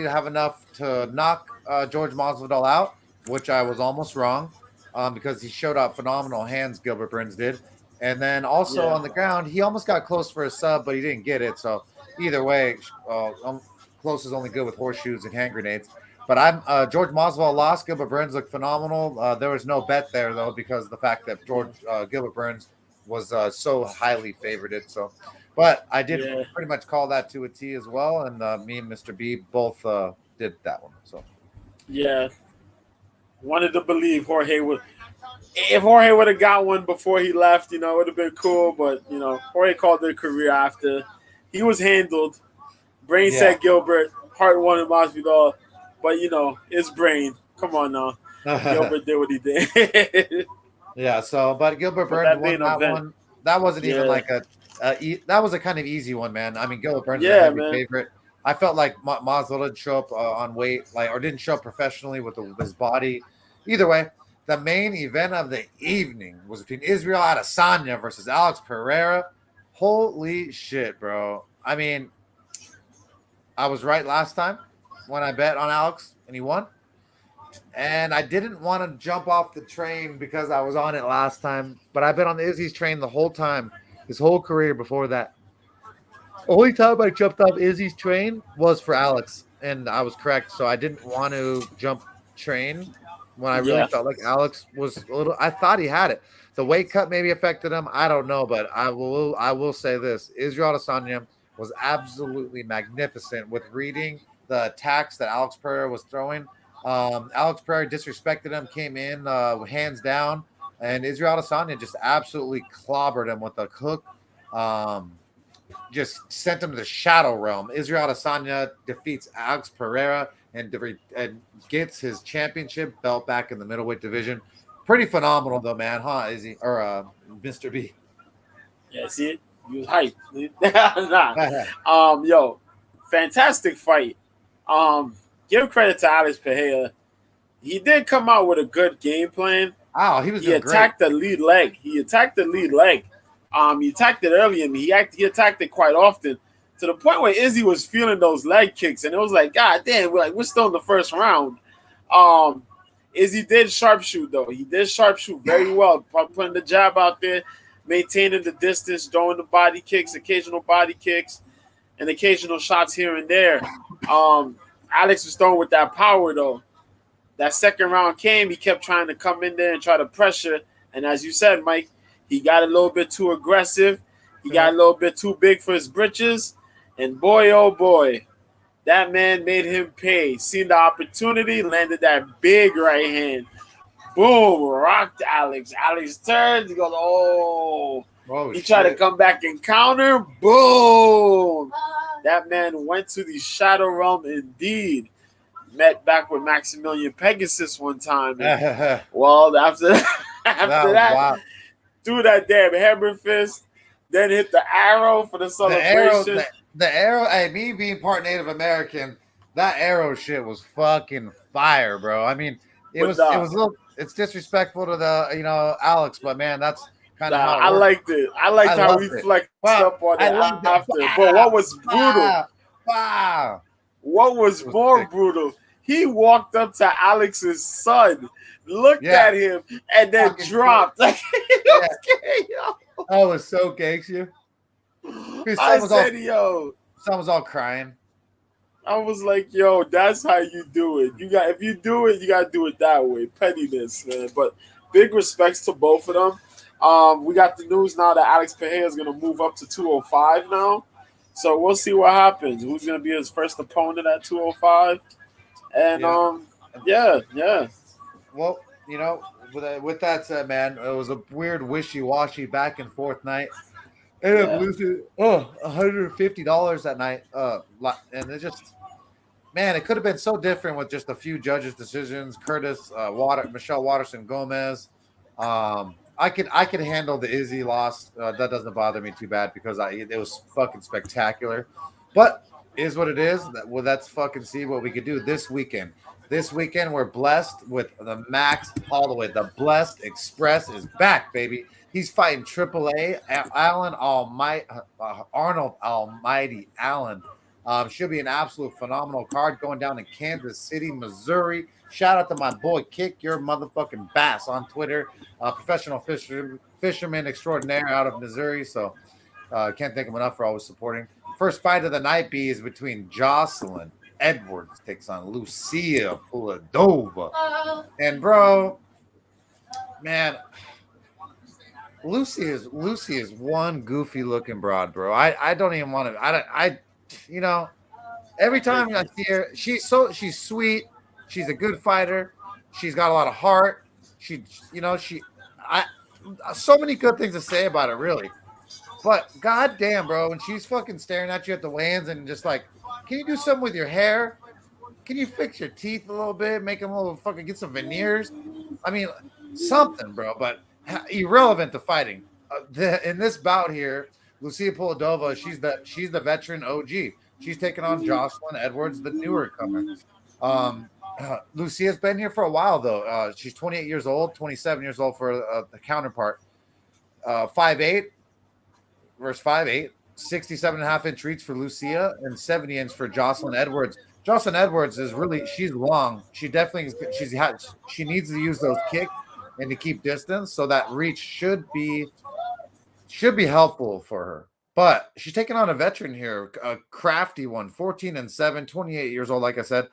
have enough to knock George Masvidal out, which I was almost wrong, because he showed up phenomenal hands. Gilbert Burns did, and then also Yeah. on the ground, he almost got close for a sub, but he didn't get it. So either way, close is only good with horseshoes and hand grenades. But I'm George Masvidal lost. Gilbert Burns looked phenomenal. There was no bet there though because of the fact that Yeah. Gilbert Burns was so highly favored. So, but I did Yeah. pretty much call that to a T as well, and me and Mr. B both did that one. So Yeah. Wanted to believe Jorge would. If Jorge would have got one before he left, it would have been cool. But Jorge called it a career after. He was handled. Brain yeah. said Gilbert. Heart wanted Masvidal. But his brain. Come on now. Gilbert did what he did. Yeah, so but Gilbert But Burns that won main that event. one. That wasn't even Yeah. like that was a kind of easy one, man. I mean, Gilbert Burns is a Yeah, heavy man. favorite. I felt like Masvidal didn't show up on weight, like or didn't show up professionally with his body. Either way, the main event of the evening was between Israel Adesanya versus Alex Pereira. Holy shit, bro! I mean, I was right last time when I bet on Alex and he won. And I didn't want to jump off the train because I was on it last time, but I've been on the Izzy's train the whole time, his whole career before that. Only time I jumped off Izzy's train was for Alex, and I was correct. So I didn't want to jump train when I really Yeah. felt like Alex was a little. I thought he had it. The weight cut maybe affected him. I don't know, but I will say this: Israel Adesanya was absolutely magnificent with reading the attacks that Alex Pereira was throwing. Alex Pereira disrespected him, came in hands down, and Israel Adesanya just absolutely clobbered him with a hook. Um, just sent him to the shadow realm. Israel Adesanya defeats Alex Pereira and gets his championship belt back in the middleweight division. Pretty phenomenal though, man, huh? Izzy or Mr. B? Yeah, see, you was hyped. Nah. Yo, fantastic fight. Give credit to Alex Pereira. He did come out with a good game plan. Oh, he was He doing great. attacked the lead leg. He attacked it early, and he attacked it quite often to the point where Izzy was feeling those leg kicks, and it was like, God damn, we're still in the first round. Um, Izzy did sharpshoot though. He did sharpshoot very well, putting the jab out there, maintaining the distance, throwing the body kicks, occasional body kicks, and occasional shots here and there. Um, Alex was throwing with that power though. That second round came, he kept trying to come in there and try to pressure. And as you said, Mike, he got a little bit too aggressive. He got a little bit too big for his britches. And boy, oh boy, that man made him pay. Seen the opportunity, landed that big right hand. Boom, rocked Alex. Alex turns, he goes, oh. Oh He tried to shit! come back and counter. Boom. That man went to the shadow realm indeed. Met back with Maximilian Pegasus one time. And, That well, after after was that, wild. threw that damn hammer fist, then hit the arrow for the The arrow, celebration. the arrow. Hey, me being part Native American, that arrow shit was fucking fire, bro. I mean, it But was it was a little. It's disrespectful to the Alex, but man, that's kind of how it I works. liked it. I liked I how loved he it. flexed Wow, up on it I loved it. after. But Wow, wow, wow. what was It was more sick. brutal, he walked up to Alex's son, looked Yeah, at him, and then fucking shit. dropped. Like, Yeah, okay, yo. I was so gangster. His I said, yo. son was all crying. I was like, yo, that's how you do it. If you do it, you gotta do it that way. Pettiness, man. But big respects to both of them. We got the news now that Alex Pereira is gonna move up to 205 now. So we'll see what happens. Who's gonna be his first opponent at 205? And Yeah. yeah, yeah. Well, with that said, man, it was a weird wishy-washy back and forth night. Ended up Yeah. losing $150 that night. And it just man, it could have been so different with just a few judges' decisions. Michelle Watterson Gomez. I could handle the Izzy loss. That doesn't bother me too bad because it was fucking spectacular. But is what it is. That's fucking see what we could do this weekend. This weekend we're blessed with the Max Holloway. The Blessed Express is back, baby. He's fighting Triple A Allen Almighty Arnold Almighty Allen. Should be an absolute phenomenal card going down in Kansas City, Missouri. Shout out to my boy Kick Your Motherfucking Bass on Twitter, professional fisherman extraordinaire out of Missouri. So can't thank him enough for always supporting. First fight of the night B is between Jocelyn Edwards takes on Lucia Puladova. And bro, man, Lucy is one goofy looking broad, bro. I don't even want to. I you know, every time I see her, she's sweet. She's a good fighter. She's got a lot of heart. So many good things to say about her, really. But goddamn, bro, when she's fucking staring at you at the weigh-ins and just like, can you do something with your hair? Can you fix your teeth a little bit? Make them a little fucking get some veneers? I mean, something, bro. But irrelevant to fighting. In this bout here, Lucia Puladova, she's the veteran OG. She's taking on Jocelyn Edwards, the newer comer. Lucia's been here for a while, though. She's 28 years old, 27 years old for the counterpart. 5'8" versus 5'8", 67.5-inch reach for Lucia and 70 inch for Jocelyn Edwards. Jocelyn Edwards she's long. She needs to use those kicks and to keep distance, so that reach should be helpful for her. But she's taking on a veteran here, a crafty one, 14-7, 28 years old, like I said.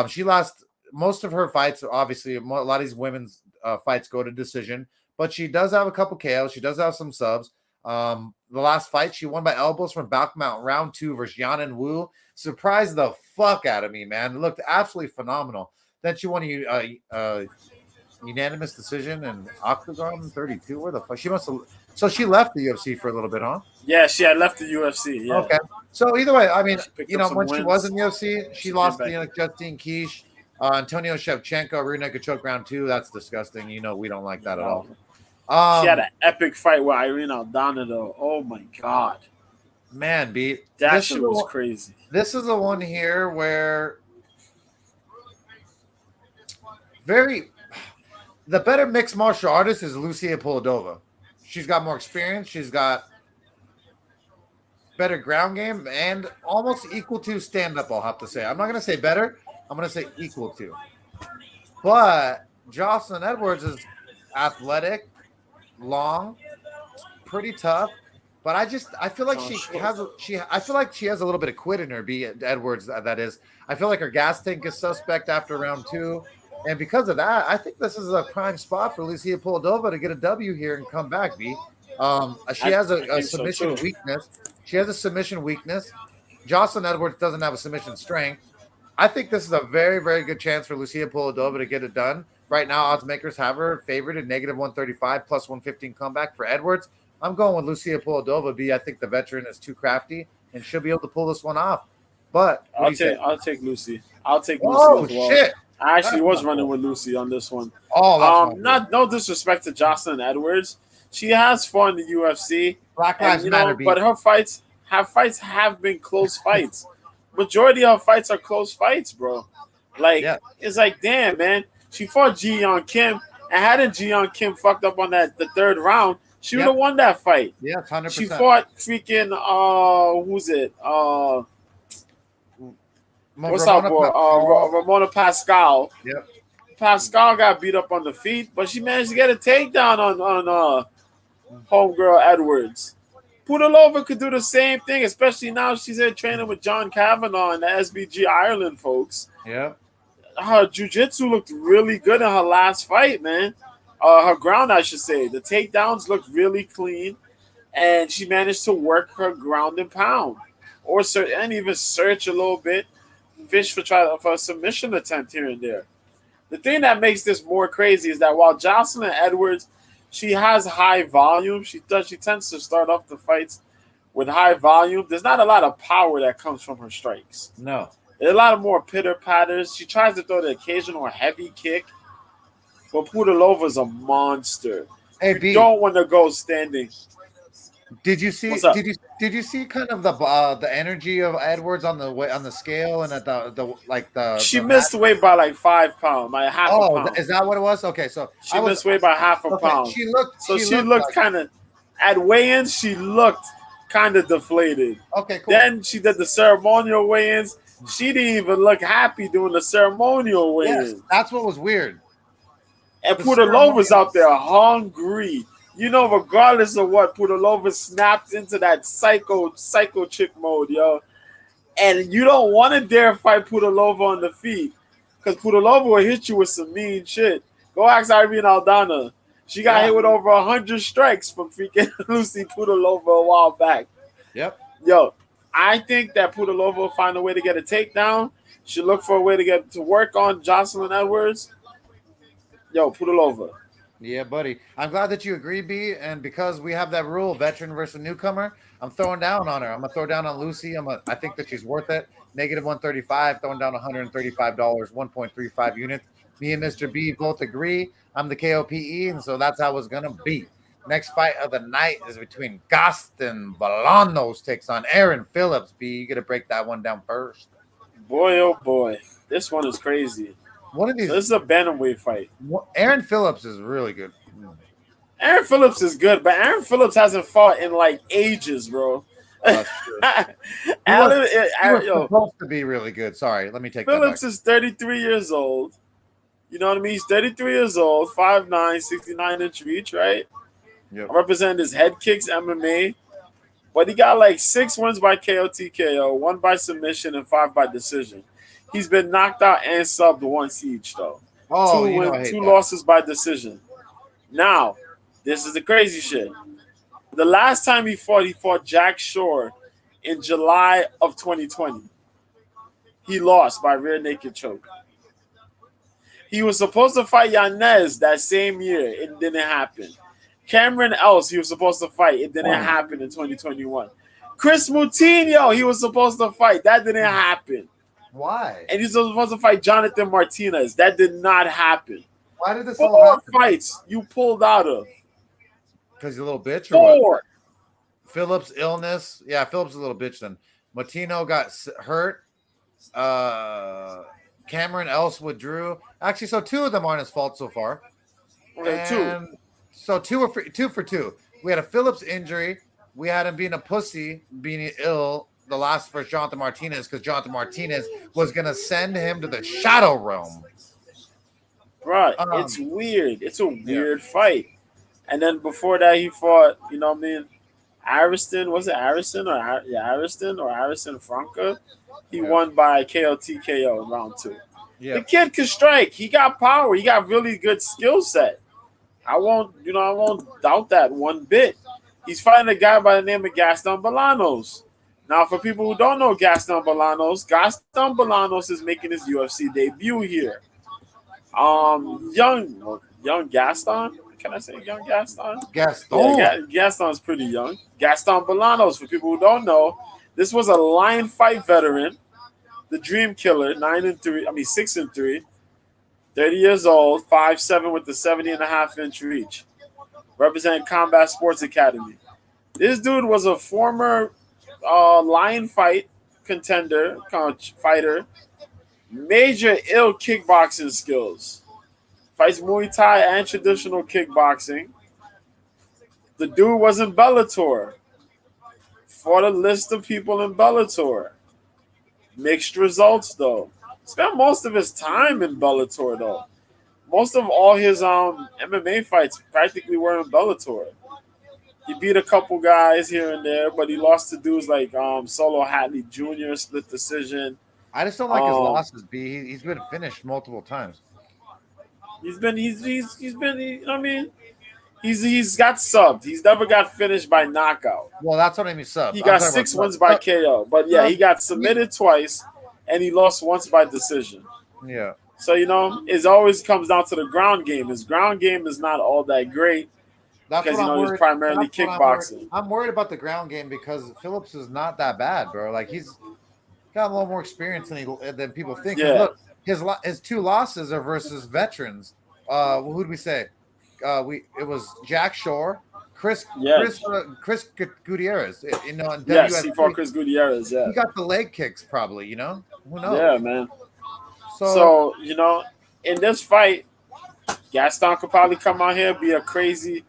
She lost most of her fights. Obviously, a lot of these women's fights go to decision, but she does have a couple KOs. She does have some subs. The last fight, she won by elbows from back mount round 2 versus Yanan Wu. Surprised the fuck out of me, man. It looked absolutely phenomenal. Then she won a unanimous decision in Octagon 32. Where the fuck? So she left the UFC for a little bit, huh? Yeah, she had left the UFC. Yeah. Okay. So either way, I mean, when wins. she was in the UFC, she lost to Justine Kish, Antonio Shevchenko, rear naked choke round 2. That's disgusting. We don't like that at all. She had an epic fight with Irene Aldana, though. Oh my god, man, B. That shit was crazy. This is the one here where the better mixed martial artist is Lucia Puladova. She's got more experience. She's got better ground game and almost equal to stand-up, I'll have to say. I'm not going to say better. I'm going to say equal to. But Jocelyn Edwards is athletic, long, pretty tough. But I feel like I feel like she has a little bit of quit in her, Edwards, that is. I feel like her gas tank is suspect after round 2. And because of that, I think this is a prime spot for Lucia Puladova to get a W here and come back, B. She has a submission weakness. She has a submission weakness. Jocelyn Edwards doesn't have a submission strength. I think this is a very, very good chance for Lucia Puladova to get it done. Right now, odds makers have her favored at -135 plus 115 comeback for Edwards. I'm going with Lucia Puladova, B. I think the veteran is too crafty and she'll be able to pull this one off. But I'll take Lucy. I'll take Lucy. Oh, as well. Shit. I actually was running with Lucy on this one. Oh, no disrespect to Jocelyn Edwards. She has fought in the UFC. Black Lives Matter, but her fights have been close fights. Majority of fights are close fights, bro. It's like, damn, man. She fought Ji Yeon Kim, and hadn't Ji Yeon Kim fucked up on the third round, she would have won that fight. Yeah, 100%. She fought freaking who's it? What's up, boy? Ramona Pascal. Yep. Pascal got beat up on the feet, but she managed to get a takedown on homegirl Edwards. Pudilova could do the same thing, especially now she's there training with John Kavanagh and the SBG Ireland folks. Yeah. Her jiu-jitsu looked really good in her last fight, man. Her ground, I should say. The takedowns looked really clean, and she managed to work her ground and pound, and even search a little bit, fish for a submission attempt here and there. The thing that makes this more crazy is that while Jocelyn Edwards, she has high volume. She tends to start off the fights with high volume. There's not a lot of power that comes from her strikes. No. There's a lot of more pitter-patters. She tries to throw the occasional heavy kick, but Pudilova's a monster. Hey, you don't want to go standing. Did you see? Did you see kind of the energy of Edwards on the scale and at the She missed weight by like 5 pounds, by half a pound. Is that what it was? Okay, so she missed weight by half a pound. She looked kind of at weigh-ins. She looked kind of deflated. Okay, cool. Then she did the ceremonial weigh-ins. She didn't even look happy doing the ceremonial Yes, weigh-ins. that's what was weird. And The Pudalova's ceremonial- out there hungry. You know, regardless of what, Pudalova snapped into that psycho chick mode, yo. And you don't want to dare fight Pudalova on the feet, because Pudalova will hit you with some mean shit. Go ask Irene Aldana. She got hit with over 100 strikes from freaking Lucy Pudalova a while back. Yep. Yo, I think that Pudalova will find a way to get a takedown. She'll look for a way to work on Jocelyn Edwards. Yo, Pudalova. Yeah, buddy. I'm glad that you agree, B. And because we have that rule, veteran versus newcomer, I'm throwing down on her. I'm gonna throw down on Lucy. I think that she's worth it. Negative 135, throwing down $135, 1.35 units. Me and Mr. B both agree. I'm the KOPE, and so that's how it's gonna be. Next fight of the night is between Gaston Bolanos takes on Aaron Phillips. B, you gotta break that one down first. Boy, oh boy. This one is crazy. One of these. So this is a bantamweight fight. Aaron Phillips is really good. Aaron Phillips is good, but Aaron Phillips hasn't fought in like ages, bro. That's true. He was supposed to be really good. Sorry, let me take Phillips that back. is 33 years old. You know what I mean? He's 33 years old, 5'9", 69-inch reach, right? Yep. Representing his head kicks MMA. But he got like 6 wins by KO, TKO, 1 by submission, and 5 by decision. He's been knocked out and subbed once each, though. Oh, two losses by decision. Now, this is the crazy shit. The last time he fought Jack Shore in July of 2020. He lost by rear naked choke. He was supposed to fight Yanez that same year. It didn't happen. Cameron Else, he was supposed to fight. It didn't happen in 2021. Chris Moutinho, he was supposed to fight. That didn't happen. Why? And he's supposed to fight Jonathan Martinez. That did not happen. Why did this all happen? 4 fights you pulled out of. Because he's a little bitch or 4. what? Phillips' illness. Yeah, Phillips is a little bitch then. Martino got hurt. Cameron Else withdrew. Actually, so 2 of them aren't his fault so far. Okay, 2. So 2 for 2. We had a Phillips injury. We had him being a pussy, being ill. The last for Jonathan Martinez, because Jonathan Martinez was gonna send him to the Shadow Realm. Right, it's weird. It's a weird fight. And then before that, he fought. You know what I mean? Ariston, was it Ariston or Ariston Franca? He won by KO TKO in round 2. Yeah. The kid can strike. He got power. He got really good skill set. I won't doubt that one bit. He's fighting a guy by the name of Gaston Bolanos. Now, for people who don't know Gaston Bolanos is making his UFC debut here. Young Gaston. Can I say young Gaston? Gaston. Yeah, Gaston's pretty young. Gaston Bolanos, for people who don't know, this was a lion fight veteran, the Dream Killer, 6'3", 30 years old, 5'7" with the 70.5-inch reach, representing Combat Sports Academy. This dude was a former lion fight contender, fighter, major ill kickboxing skills. Fights Muay Thai and traditional kickboxing. The dude was in Bellator. Fought a list of people in Bellator. Mixed results, though. Spent most of his time in Bellator, though. Most of all his MMA fights practically were in Bellator. He beat a couple guys here and there, but he lost to dudes like Solo Hatley Jr., split decision. I just don't like his losses, B. He's been finished multiple times. He's been, you know what I mean? He's got subbed. He's never got finished by knockout. Well, that's what I mean, subbed. He got 6 wins by KO. But yeah, he got submitted twice, and he lost once by decision. Yeah. So, it always comes down to the ground game. His ground game is not all that great. That's because, he's primarily kickboxing. I'm worried about the ground game because Phillips is not that bad, bro. Like, he's got a little more experience than people think. Yeah. Look, his 2 losses are versus veterans. Who did we say? It was Jack Shore, Chris Gutierrez. Yes, he fought Chris Gutierrez. Yeah, he got the leg kicks, probably. Who knows? Yeah, man. So in this fight, Gaston could probably come out here, be a crazy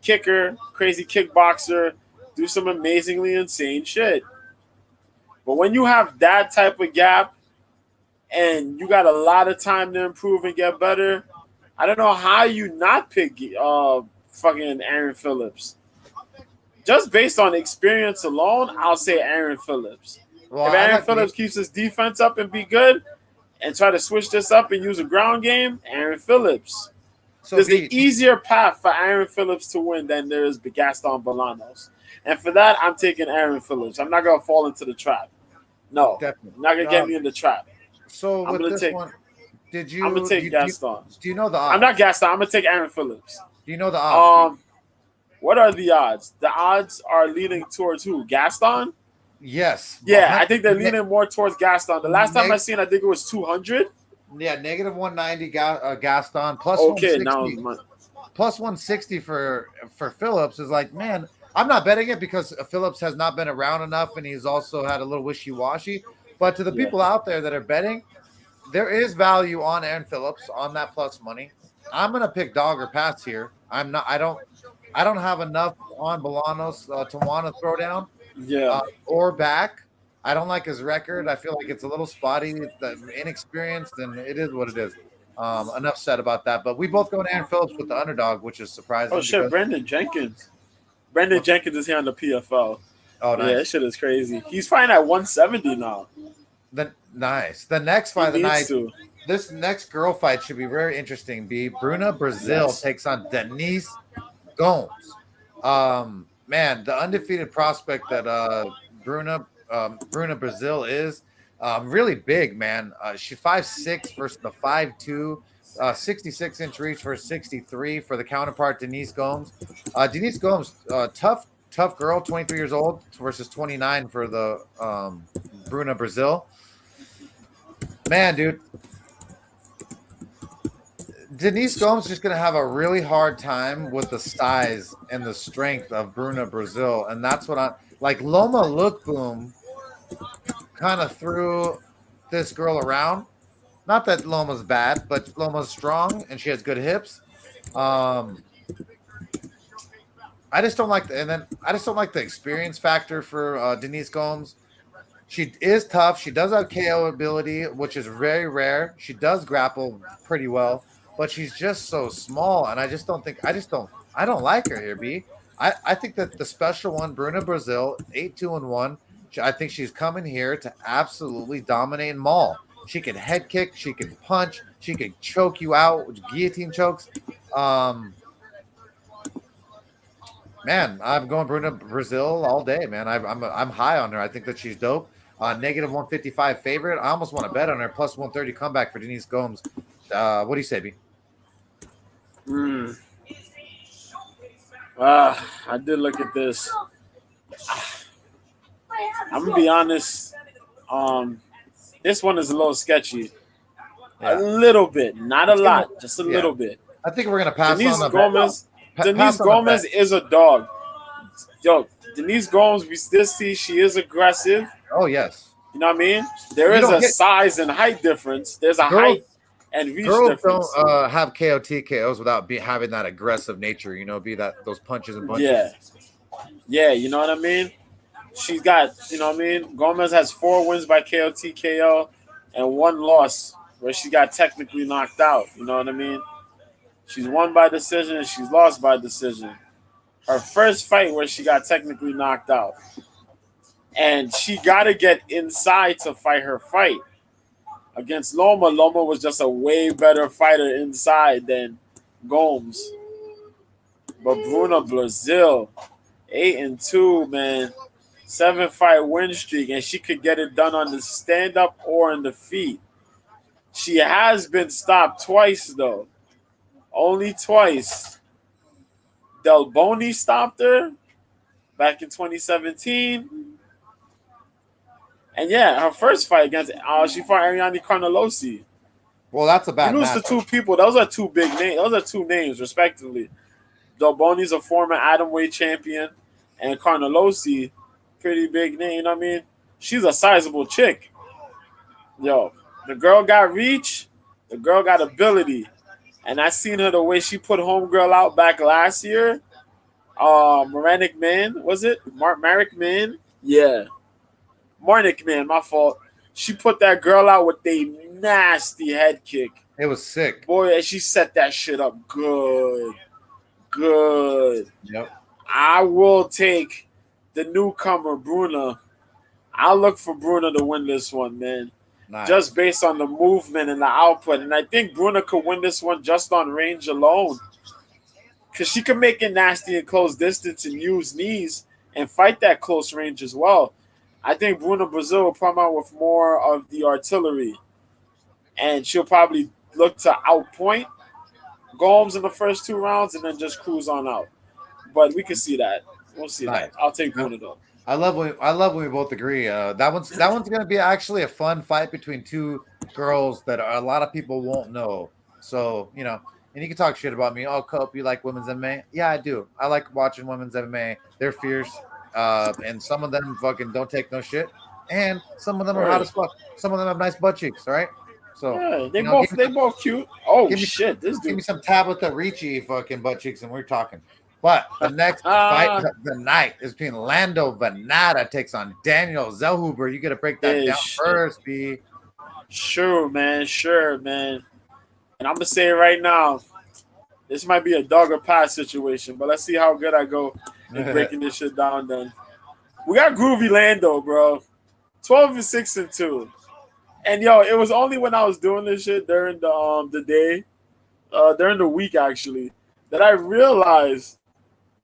kicker, crazy kickboxer, do some amazingly insane shit. But when you have that type of gap and you got a lot of time to improve and get better, I don't know how you not pick fucking Aaron Phillips. Just based on experience alone, I'll say Aaron Phillips. Well, If I Aaron like Phillips keeps his defense up and be good and try to switch this up and use a ground game, Aaron Phillips. so There's an B. easier path for Aaron Phillips to win than there is Gaston Bolanos. And for that, I'm taking Aaron Phillips. I'm not going to fall into the trap. No. Definitely. You're not going to get me in the trap. So I'm with gonna this take- one, did you? I'm going to take Gaston. Do you know the odds? I'm not Gaston. I'm going to take Aaron Phillips. Do you know the odds? What are the odds? The odds are leaning towards who? Gaston? Yes. Yeah, I think they're leaning more towards Gaston. The last time I seen, I think it was 200. Yeah, negative 190 Gaston plus Okay, 160. now Plus 160 for Phillips is like, man, I'm not betting it because Phillips has not been around enough and he's also had a little wishy-washy. But to the people out there that are betting, there is value on Aaron Phillips on that plus money. I'm gonna pick dog or pass here. I don't have enough on Bolanos to want to throw down. Or back. I don't like his record. I feel like it's a little spotty, inexperienced, and it is what it is. Enough said about that. But we both go to Aaron Phillips with the underdog, which is surprising. Oh shit, Brendan Jenkins. Brendan Jenkins is here on the PFL. Oh, nice. Yeah, that shit is crazy. He's fighting at 170 now. Nice. The next fight of the night. This next girl fight should be very interesting. Bruna Brazil takes on Denise Gomes. Man, the undefeated prospect that Bruna Brazil is really big, man. She's 5'6" versus the 5'2", 66-inch reach versus 63 for the counterpart Denise Gomes. Denise Gomes, tough girl, 23 years old versus 29 for the Bruna Brazil. Man, dude. Denise Gomes is just going to have a really hard time with the size and the strength of Bruna Brazil. And that's what like Loma Lookboom kind of threw this girl around. Not that Loma's bad, but Loma's strong and she has good hips. I just don't like the experience factor for Denise Gomes. She is tough. She does have KO ability, which is very rare. She does grapple pretty well, but she's just so small, and I don't like her here, B. I think that the special one, Bruna Brazil, 8-2-1. I think she's coming here to absolutely dominate and maul. She can head kick, she can punch, she can choke you out with guillotine chokes. Man, I'm going Bruna Brazil all day, man. I'm high on her. I think that she's dope. Negative 155 favorite. I almost want to bet on her. Plus 130 comeback for Denise Gomes. What do you say, B? I did look at this. I'm gonna be honest. This one is a little sketchy. Yeah. A little bit, not a lot, just a little bit. I think we're gonna pass Denise on Gomes. Denise Gomes is a dog. Yo, Denise Gomes, we still see she is aggressive. Oh yes. You know what I mean? There is a size and height difference. There's a height and reach difference. Girls don't have KOs without having that aggressive nature. You know, those punches and bunches. Yeah. You know what I mean? She's got, you know what I mean? Gomez has 4 wins by KO and 1 loss where she got technically knocked out. You know what I mean? She's won by decision and she's lost by decision. Her first fight where she got technically knocked out. And she got to get inside to fight her fight. Against Loma, Loma was just a way better fighter inside than Gomes. But Bruna Brazil, 8-2, man. 7-fight win streak, and she could get it done on the stand-up or in the feet. She has been stopped twice, though. Only twice. Del Boni stopped her back in 2017. And yeah, her first fight against she fought Ariane Carnelosi. Well, that's a bad match. You lose to 2 people. Those are 2 big names. Those are 2 names, respectively. Del Boni's a former atomweight champion, and Carnelosi, pretty big name. You know what I mean? She's a sizable chick. Yo, the girl got reach. The girl got ability. And I seen her the way she put homegirl out back last year. Maranic Man, was it? Marek Man? Yeah. Marnik Man, my fault. She put that girl out with a nasty head kick. It was sick. Boy, and she set that shit up good. Good. Yep. I will take the newcomer, Bruna. I'll look for Bruna to win this one, man. Nice. Just based on the movement and the output. And I think Bruna could win this one just on range alone. Because she can make it nasty in close distance and use knees and fight that close range as well. I think Bruna Brazil will come out with more of the artillery. And she'll probably look to outpoint Gomes in the first 2 rounds and then just cruise on out. But we can see that. We'll see that. I'll take Bruna though. I love when we both agree. That one's going to be actually a fun fight between 2 girls that a lot of people won't know. So, you know, and you can talk shit about me. Oh, Cope, you like women's MMA? Yeah, I do. I like watching women's MMA. They're fierce. And some of them fucking don't take no shit. And some of them are hot as fuck. Some of them have nice butt cheeks, all right? So yeah, they both cute. Oh shit, this dude. Give me some Tabitha Ricci fucking butt cheeks and we're talking. But the next fight of the night is between Lando Venata takes on Daniel Zellhuber. You got to break that down first, B. Sure, man. And I'm going to say it right now. This might be a dog or pass situation, but let's see how good I go in breaking this shit down then. We got Groovy Lando, bro. 12-6-2. And, yo, it was only when I was doing this shit during the day, during the week, actually, that I realized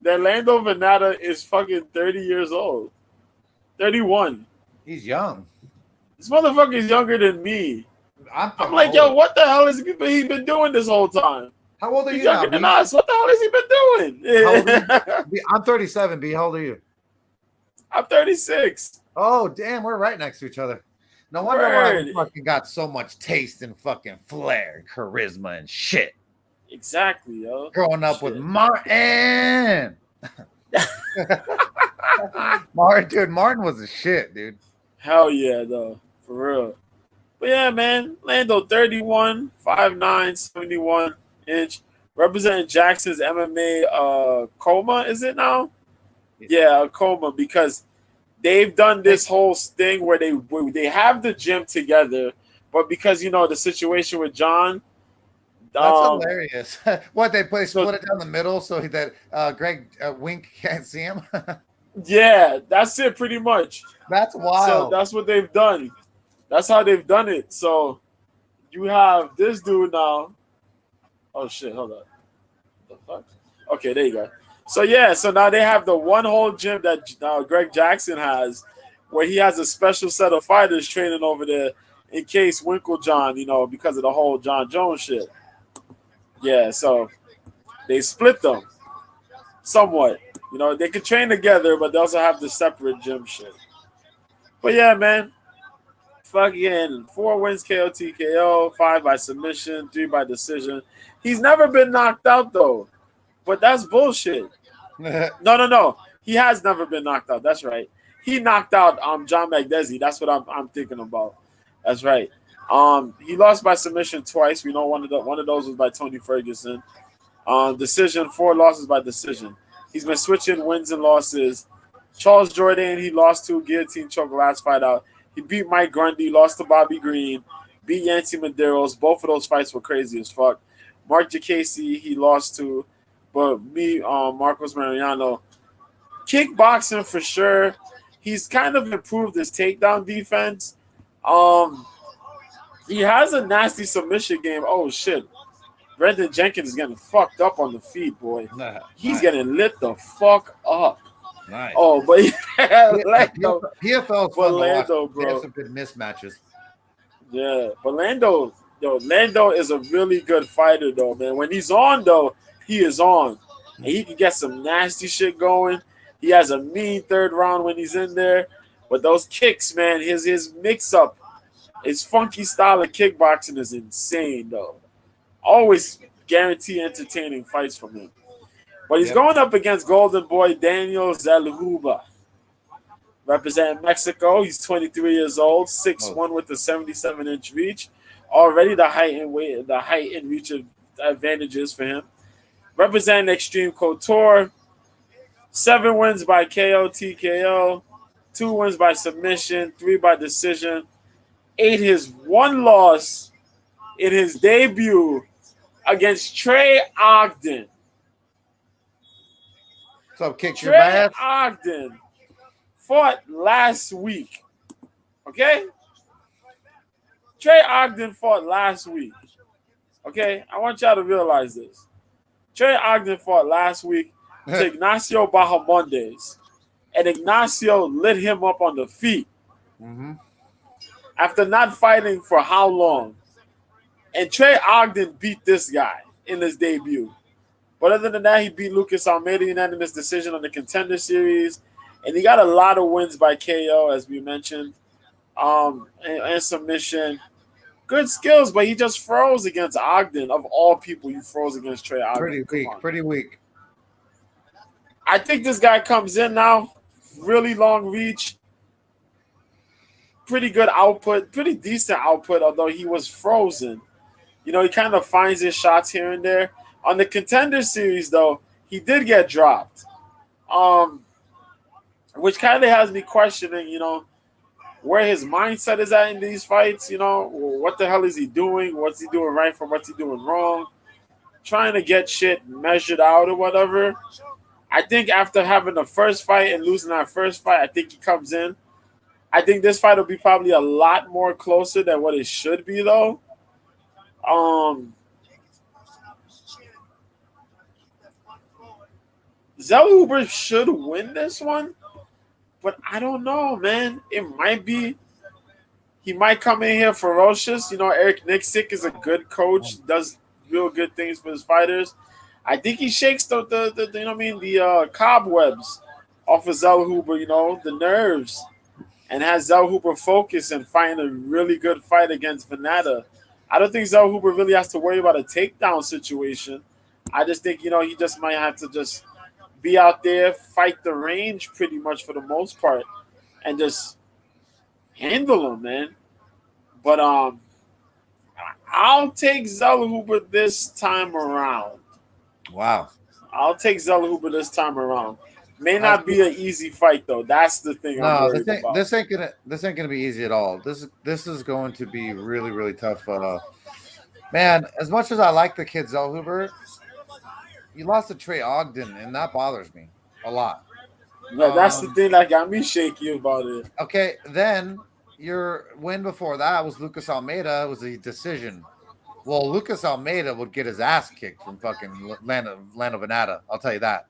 that Lando Venata is fucking 30 years old. 31. He's young. This motherfucker is younger than me. I'm like, yo, what the hell has he been doing this whole time? How old are you now? Than us. What the hell has he been doing? I'm 37, B. How old are you? I'm 36. Oh, damn. We're right next to each other. No wonder why we fucking got so much taste and fucking flair and charisma and shit. Exactly, yo. Growing up with Martin. Martin was a shit, dude. Hell yeah, though. For real. But yeah, man. Lando 31, 5'9", 71 inch. Representing Jackson's MMA coma, is it now? Yeah, a coma, because they've done this whole thing where they have the gym together, but because, you know, the situation with John. That's hilarious. What, they split it down the middle so that Greg Wink can't see him? Yeah, that's it pretty much. That's wild. So that's what they've done. That's how they've done it. So you have this dude now. Oh, shit. Hold on. What the fuck? Okay, there you go. So, yeah. So now they have the one whole gym that Greg Jackson has where he has a special set of fighters training over there in case Winklejohn, you know, because of the whole John Jones shit. Yeah, so they split them somewhat. You know, they could train together, but they also have the separate gym shit. But yeah, man. Fucking 4 wins KO TKO, 5 by submission, 3 by decision. He's never been knocked out, though. But that's bullshit. No. He has never been knocked out. That's right. He knocked out John Magdesi. That's what I'm thinking about. That's right. He lost by submission twice. We know one of those was by Tony Ferguson. Decision, 4 losses by decision. He's been switching wins and losses. Charles Jourdain, he lost to guillotine choke last fight out. He beat Mike Grundy, lost to Bobby Green, beat Yancy Medeiros. Both of those fights were crazy as fuck. Mark Jacasey, he lost to, but Marcos Mariano. Kickboxing for sure. He's kind of improved his takedown defense. He has a nasty submission game. Oh, shit. Brendan Jenkins is getting fucked up on the feet, boy. He's getting lit the fuck up. Nice. Oh, but yeah, PFL's fun Lando, bro. They have some good mismatches. Yeah, but Lando is a really good fighter, though, man. When he's on, though, he is on. And he can get some nasty shit going. He has a mean third round when he's in there. But those kicks, man, his mix-up, his funky style of kickboxing is insane, though. Always guarantee entertaining fights from him. But he's going up against Golden Boy Daniel Zellhuber. Representing Mexico. He's 23 years old, 6'1" with a 77-inch reach. Already the height and reach advantages for him. Representing Extreme Couture. 7 wins by KO, TKO, 2 wins by submission, 3 by decision. 8 his 1 loss in his debut against Trey Ogden. So kick your Trey ass. Ogden fought last week. Okay? Trey Ogden fought last week. Okay? I want y'all to realize this. Trey Ogden fought last week to Ignacio Bahamondes. And Ignacio lit him up on the feet. Mm-hmm. After not fighting for how long? And Trey Ogden beat this guy in his debut. But other than that, he beat Lucas Almeida unanimous decision on the Contender Series. And he got a lot of wins by KO, as we mentioned, and submission. Good skills, but he just froze against Ogden. Of all people, you froze against Trey Ogden. Pretty weak. I think this guy comes in now, really long reach, pretty good output, pretty decent output, although he was frozen. You know, he kind of finds his shots here and there. On the Contender Series, though, he did get dropped, which kind of has me questioning, you know, where his mindset is at in these fights. You know, what the hell is he doing? What's he doing right from what's he doing wrong? Trying to get shit measured out or whatever. I think after having the first fight and losing that first fight, I think he comes in. I think this fight will be probably a lot more closer than what it should be, though. Zellhuber should win this one, but I don't know, man. It might be. He might come in here ferocious. You know, Eric Nixick is a good coach, does real good things for his fighters. I think he shakes the you know what I mean, the cobwebs off of Zellhuber, you know, the nerves, and has Zellhuber focus and find a really good fight against Venata. I don't think Zellhuber really has to worry about a takedown situation. I just think, you know, he just might have to just be out there, fight the range pretty much for the most part, and just handle him, man. But I'll take Zellhuber this time around. Wow. I'll take Zellhuber this time around. May not be an easy fight though. That's the thing. No, this ain't gonna be easy at all. This is going to be really, really tough. Man, as much as I like the kid Zellhuber, you lost to Trey Ogden, and that bothers me a lot. Yeah, that's the thing that got me shaky about it. Okay, then your win before that was Lucas Almeida. It was a decision. Well, Lucas Almeida would get his ass kicked from fucking Lando Venata. I'll tell you that.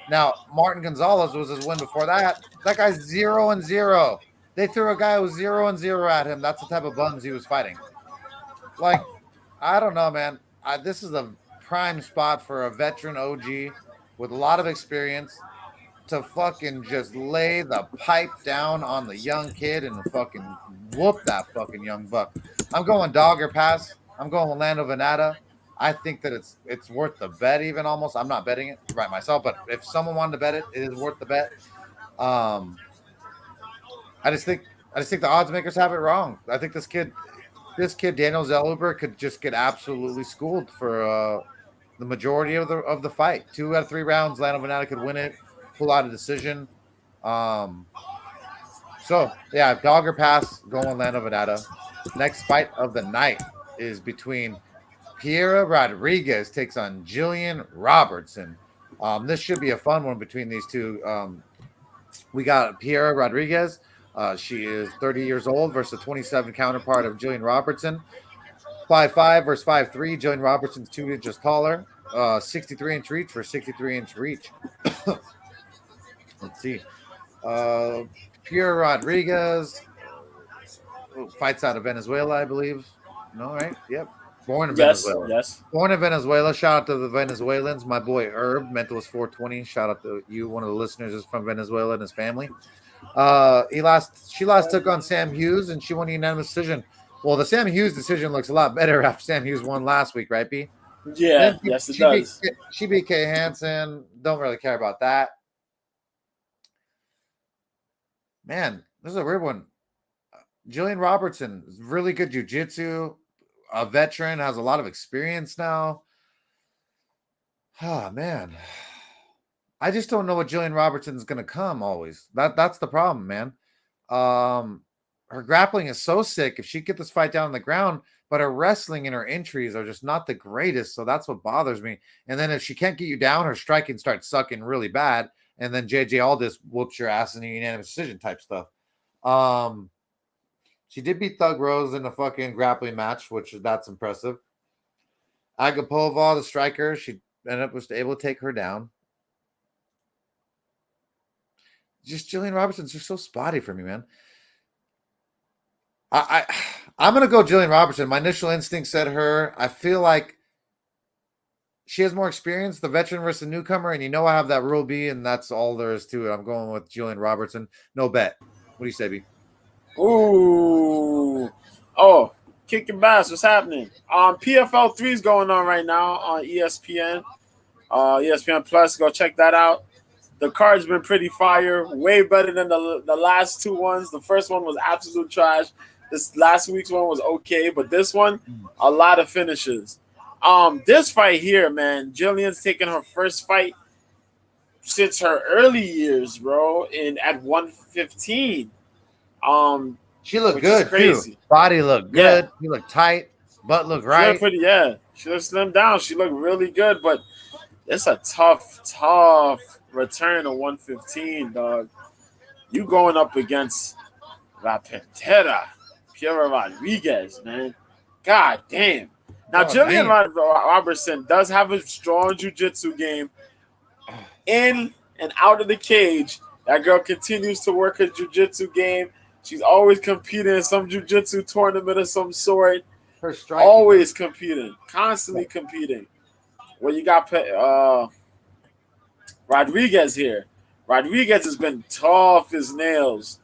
Now, Martin Gonzalez was his win before that. That guy's 0-0. They threw a guy who was 0-0 at him. That's the type of bums he was fighting. Like, I don't know, man. This is a prime spot for a veteran OG with a lot of experience to fucking just lay the pipe down on the young kid and fucking whoop that fucking young buck. I'm going dog or pass. I'm going Orlando Venata. I think that it's worth the bet, even almost. I'm not betting it right myself, but if someone wanted to bet it, it is worth the bet. I just think the odds makers have it wrong. I think this kid Daniel Zellhuber could just get absolutely schooled for the majority of the fight. 2 out of 3 rounds, Orlando Venata could win it, pull out a decision. So yeah, dog or pass, going Orlando Venata. Next fight of the night is between Piera Rodriguez takes on Jillian Robertson. This should be a fun one between these two. We got Piera Rodriguez. She is 30 years old versus the 27 counterpart of Jillian Robertson. 5'5" versus 5'3". Jillian Robertson's 2 inches taller. 63-inch reach for 63-inch reach. Let's see. Piera Rodriguez fights out of Venezuela, I believe. No, right? Yep. Born in Venezuela. Yes. Born in Venezuela. Shout out to the Venezuelans. My boy Herb, Mentalist 420. Shout out to you. One of the listeners is from Venezuela and his family. She last took on Sam Hughes, and she won a unanimous decision. Well, the Sam Hughes decision looks a lot better after Sam Hughes won last week, right, B? Yeah, yes, it does. She beat Kay Hansen. Don't really care about that. Man, this is a weird one. Jillian Robertson is really good jiu-jitsu. A veteran, has a lot of experience now. Oh, man. I just don't know what Jillian Robertson's going to come always. That's the problem, man. Her grappling is so sick. If she get this fight down on the ground, but her wrestling and her entries are just not the greatest. So that's what bothers me. And then if she can't get you down, her striking starts sucking really bad. And then JJ Aldis whoops your ass in a unanimous decision type stuff. She did beat Thug Rose in a fucking grappling match, which that's impressive. Agapova, the striker, she ended up was able to take her down. Just Jillian Robertson's just so spotty for me, man. I'm gonna go Jillian Robertson. My initial instinct said her. I feel like she has more experience, the veteran versus the newcomer, and I have that rule B, and that's all there is to it. I'm going with Jillian Robertson. No bet. What do you say, B? Ooh. Oh, kicking bass. What's happening? PFL 3 is going on right now on ESPN. ESPN Plus. Go check that out. The card's been pretty fire. Way better than the last two ones. The first one was absolute trash. This last week's one was okay, but this one, a lot of finishes. This fight here, man, Jillian's taking her first fight since her early years, bro, at 115. She looked good too. Body looked good. Yeah. She looked tight. Butt looked right. She looked slimmed down. She looked really good, but it's a tough return to 115, dog. You going up against La Pantera, Piera Rodriguez, man. God damn. Now, Jillian Robertson does have a strong jiu-jitsu game in and out of the cage. That girl continues to work her jiu-jitsu game. She's always competing in some jiu-jitsu tournament of some sort. Her striking. Always competing. Constantly competing. Well, you got Rodriguez here. Rodriguez has been tough as nails.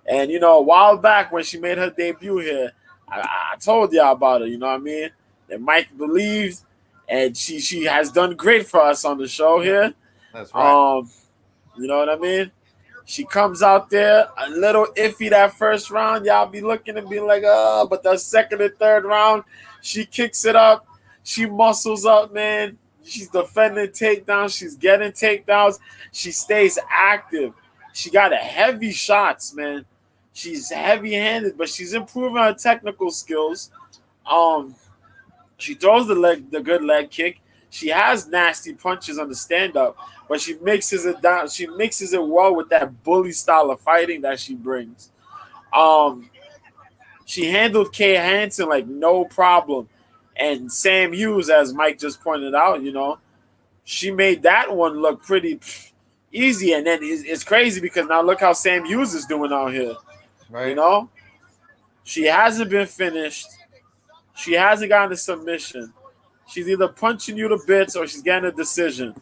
And, a while back when she made her debut here, I told y'all about her, you know what I mean? And Mike believed, and she has done great for us on the show here. That's right. You know what I mean? She comes out there a little iffy that first round. Y'all be looking and be like, but the second and third round, she kicks it up. She muscles up, man. She's defending takedowns. She's getting takedowns. She stays active. She got heavy shots, man. She's heavy-handed, but she's improving her technical skills. She throws the good leg kick. She has nasty punches on the stand-up, but she mixes it down. She mixes it well with that bully style of fighting that she brings. She handled Kay Hansen like no problem. And Sam Hughes, as Mike just pointed out, she made that one look pretty easy. And then it's crazy because now look how Sam Hughes is doing out here. Right. She hasn't been finished. She hasn't gotten a submission. She's either punching you to bits or she's getting a decision.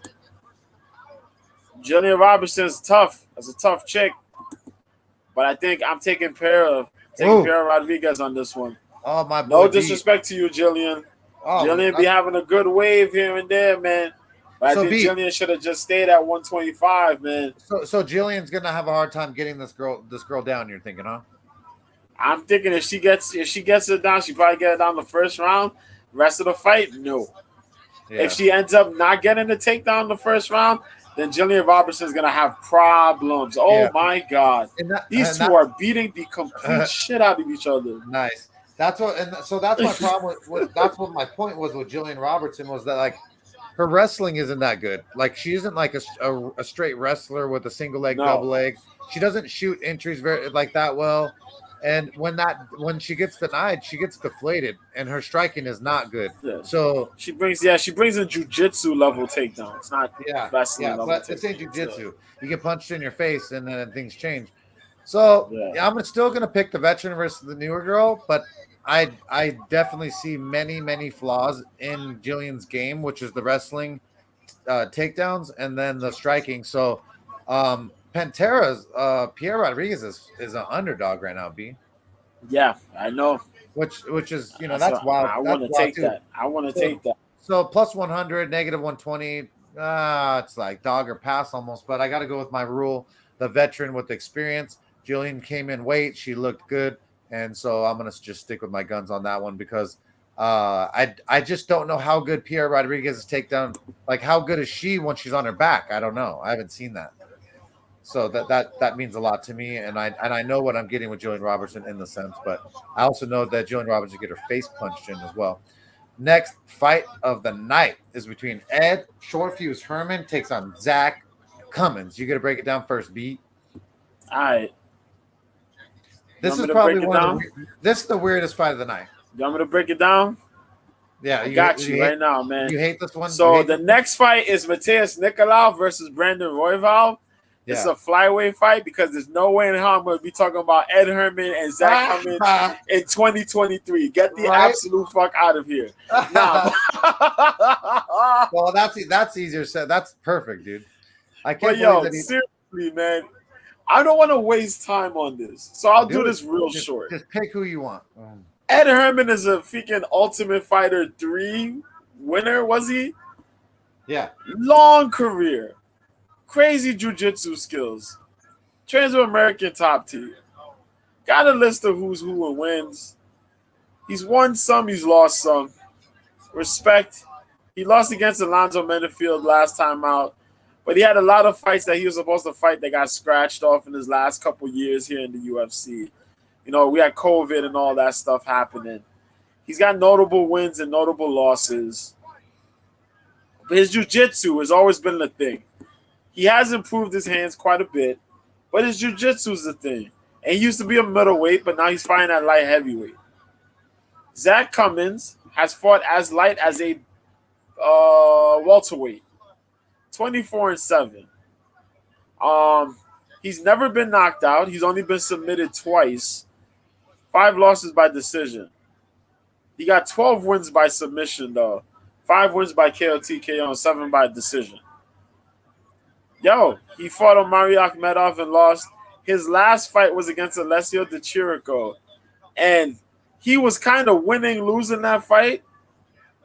Jillian Robertson's tough. That's a tough chick. But I think I'm taking Piera Rodriguez on this one. Oh, my boy. No disrespect to you, Jillian. Jillian be having a good wave here and there, man. But I think Jillian should have just stayed at 125, man. So Jillian's gonna have a hard time getting this girl down. You're thinking, huh? I'm thinking if she gets it down, she probably get it down the first round. Rest of the fight, no. Yeah. If she ends up not getting the takedown in the first round, then Jillian Robertson's gonna have problems. Oh my God, these two are beating the complete shit out of each other. Nice. That's my problem with that's what my point was with Jillian Robertson was that like her wrestling isn't that good. Like she isn't like a straight wrestler with a single leg, double leg. She doesn't shoot entries very like that well. And when she gets denied, she gets deflated, and her striking is not good. Yeah. So she brings a jiu-jitsu level takedown. It's not wrestling level. But it's ain't jiu-jitsu. You get punched in your face, and then things change. So I'm still gonna pick the veteran versus the newer girl, but I definitely see many flaws in Jillian's game, which is the wrestling takedowns and then the striking. So Pantera's Piera Rodriguez is an underdog right now, B. Yeah, I know. Which is that's wild. I want to take that. I want to take that. So plus 100, negative 120. It's like dog or pass almost. But I got to go with my rule: the veteran with experience. Jillian came in weight. She looked good, and so I'm gonna just stick with my guns on that one because I just don't know how good Pierre Rodriguez's takedown, like how good is she when she's on her back? I don't know. I haven't seen that. So that means a lot to me, and I know what I'm getting with Jillian Robertson in the sense, but I also know that Jillian Robertson get her face punched in as well. Next fight of the night is between Ed Shortfuse Herman takes on Zach Cummins. You got to break it down first, B. All right. This is probably this is the weirdest fight of the night. You want me to break it down? Yeah, I got you right now, man. You hate this one? So the next fight is Mateus Nicolau versus Brandon Royval. It's a flyweight fight because there's no way in hell I'm going to be talking about Ed Herman and Zach Cummins in 2023. Get the absolute fuck out of here. Nah. Well, that's easier said. That's perfect, dude. I can't believe that seriously, man. I don't want to waste time on this, so I'll do this real short. Just pick who you want. Ed Herman is a freaking Ultimate Fighter 3 winner, was he? Yeah. Long career. Crazy jiu-jitsu skills. Trains with American top tier. Got a list of who's who and wins. He's won some, he's lost some. Respect. He lost against Alonzo Menafield last time out. But he had a lot of fights that he was supposed to fight that got scratched off in his last couple years here in the UFC. You know, we had COVID and all that stuff happening. He's got notable wins and notable losses. But his jiu-jitsu has always been the thing. He has improved his hands quite a bit, but his jiu-jitsu is the thing. And he used to be a middleweight, but now he's fighting at light heavyweight. Zach Cummins has fought as light as a welterweight, 24-7. He's never been knocked out. He's only been submitted twice. 5 losses by decision. He got 12 wins by submission, though. 5 wins by KO, TKO, and 7 by decision. He fought Omari Akhmedov and lost. His last fight was against Alessio Di Chirico. And he was kind of losing that fight.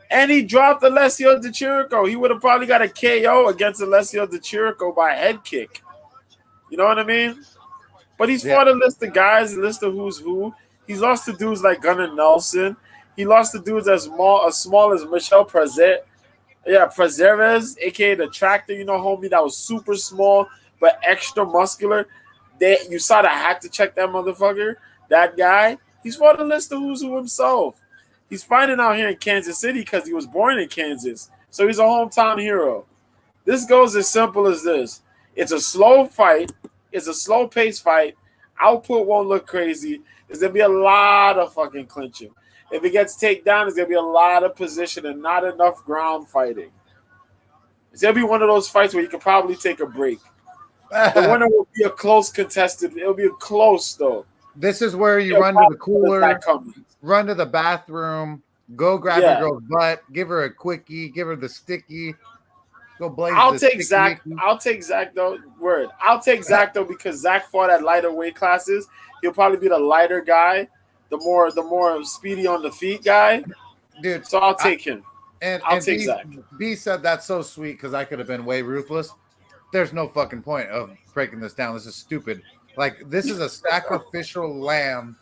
And he dropped Alessio Di Chirico. He would have probably got a KO against Alessio Di Chirico by a head kick. You know what I mean? But he's fought a list of guys, a list of who's who. He's lost to dudes like Gunnar Nelson. He lost to dudes as small as Michel Prazeres, a.k.a. the Tractor, homie that was super small but extra muscular. You saw that had to check that motherfucker. That guy, he's fought a list of who's who himself. He's fighting out here in Kansas City because he was born in Kansas. So he's a hometown hero. This goes as simple as this. It's a slow fight. It's a slow-paced fight. Output won't look crazy. There's going to be a lot of fucking clinching. If it gets taken down, there's going to be a lot of position and not enough ground fighting. It's going to be one of those fights where you can probably take a break. The winner will be a close contested. It'll be close, though. This is where you run to the cooler, run to the bathroom, go grab your girl's butt, give her a quickie, give her the sticky, go blaze I'll take Zach, though. I'll take Zach, though, because Zach fought at lighter weight classes. He'll probably be the lighter guy. The more speedy on the feet guy, dude. So I'll take him. I'll take Zach. B said that's so sweet because I could have been way ruthless. There's no fucking point of breaking this down. This is stupid. Like, this is a sacrificial lamb,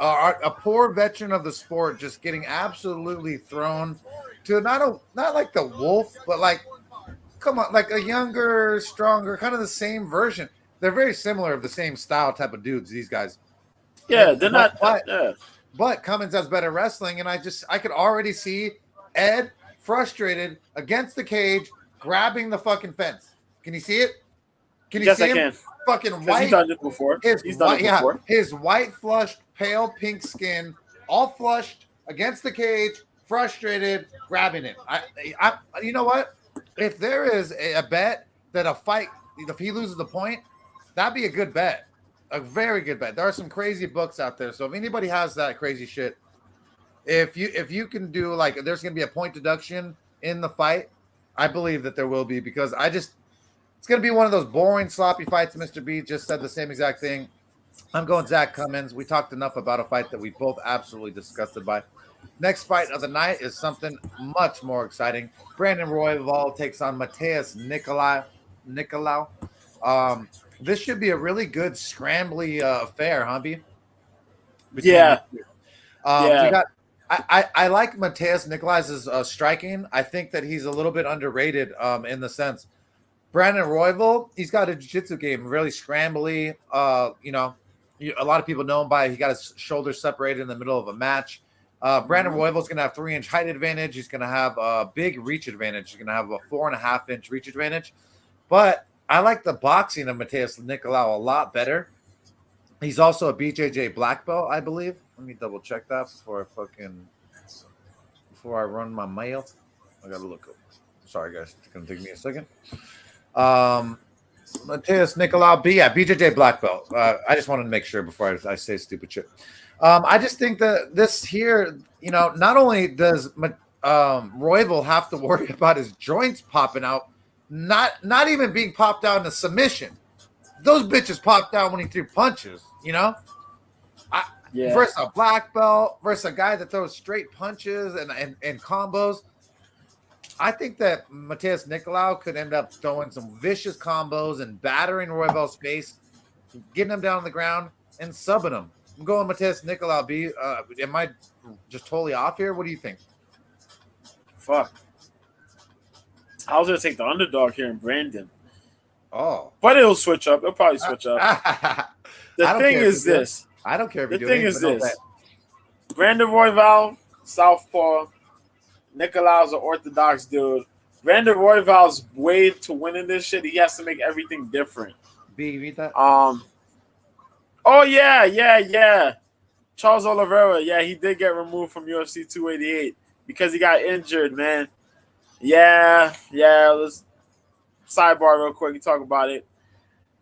a poor veteran of the sport, just getting absolutely thrown to not like the wolf, but like, come on, like a younger, stronger, kind of the same version. They're very similar of the same style type of dudes. These guys. Yeah, they're not. But Cummins has better wrestling, and I could already see Ed frustrated against the cage, grabbing the fucking fence. Can you see it? Can you see him? Can. Fucking white. He's done it before. His white, flushed, pale pink skin, all flushed against the cage, frustrated, grabbing it. I you know what? If there is a bet that a fight, if he loses the point, that'd be a good bet. A very good bet. There are some crazy books out there. So if anybody has that crazy shit, if you can do like there's gonna be a point deduction in the fight, I believe that there will be because it's gonna be one of those boring, sloppy fights. Mr. B just said the same exact thing. I'm going Zach Cummins. We talked enough about a fight that we both absolutely disgusted by. Next fight of the night is something much more exciting. Brandon Royval takes on Mateus Nicolau. This should be a really good scrambly affair, huh, B? Yeah. We got I like Mateus Nikolai's striking. I think that he's a little bit underrated in the sense. Brandon Royval, he's got a jiu-jitsu game, really scrambly. A lot of people know him by he got his shoulders separated in the middle of a match. Brandon Royval's going to have 3-inch height advantage. He's going to have a big reach advantage. He's going to have a 4.5-inch reach advantage. But I like the boxing of Mateus Nicolau a lot better. He's also a BJJ black belt, I believe. Let me double check that before I run my mail. I gotta look up. Sorry, guys, it's gonna take me a second. Mateus Nicolau, BJJ black belt. I just wanted to make sure before I say stupid shit. I just think that this here, not only does Royval have to worry about his joints popping out, not even being popped out in a submission. Those bitches popped out when he threw punches, versus a black belt, versus a guy that throws straight punches and combos. I think that Mateus Nicolau could end up throwing some vicious combos and battering Royval's face, getting him down on the ground and subbing him. I'm going Mateus Nicolau. Am I just totally off here? What do you think? Fuck. I was going to take the underdog here in Brandon. Oh. But it'll switch up. It'll probably switch up. The thing is this. I don't care if you do it. The thing is this. Brandon Royval, southpaw. Nicolau's an orthodox dude. Brandon Royval's way to winning this shit, he has to make everything different. B, you read that? Oh, yeah. Charles Oliveira, he did get removed from UFC 288 because he got injured, man. Yeah, let's sidebar real quick and talk about it.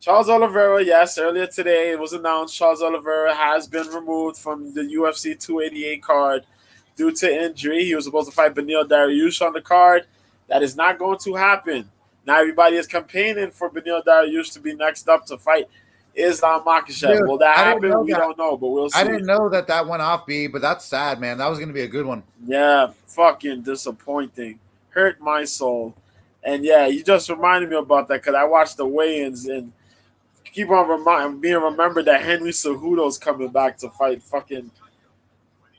Charles Oliveira, yes, earlier today it was announced Charles Oliveira has been removed from the UFC 288 card due to injury. He was supposed to fight Beneil Dariush on the card. That is not going to happen. Now everybody is campaigning for Beneil Dariush to be next up to fight Islam Makhachev. Will that happen? We don't know, but we'll see. I didn't know that went off, B, but that's sad, man. That was going to be a good one. Yeah, fucking disappointing. Hurt my soul. And yeah, you just reminded me about that because I watched the weigh-ins and keep on being remembered that Henry Cejudo's coming back to fight fucking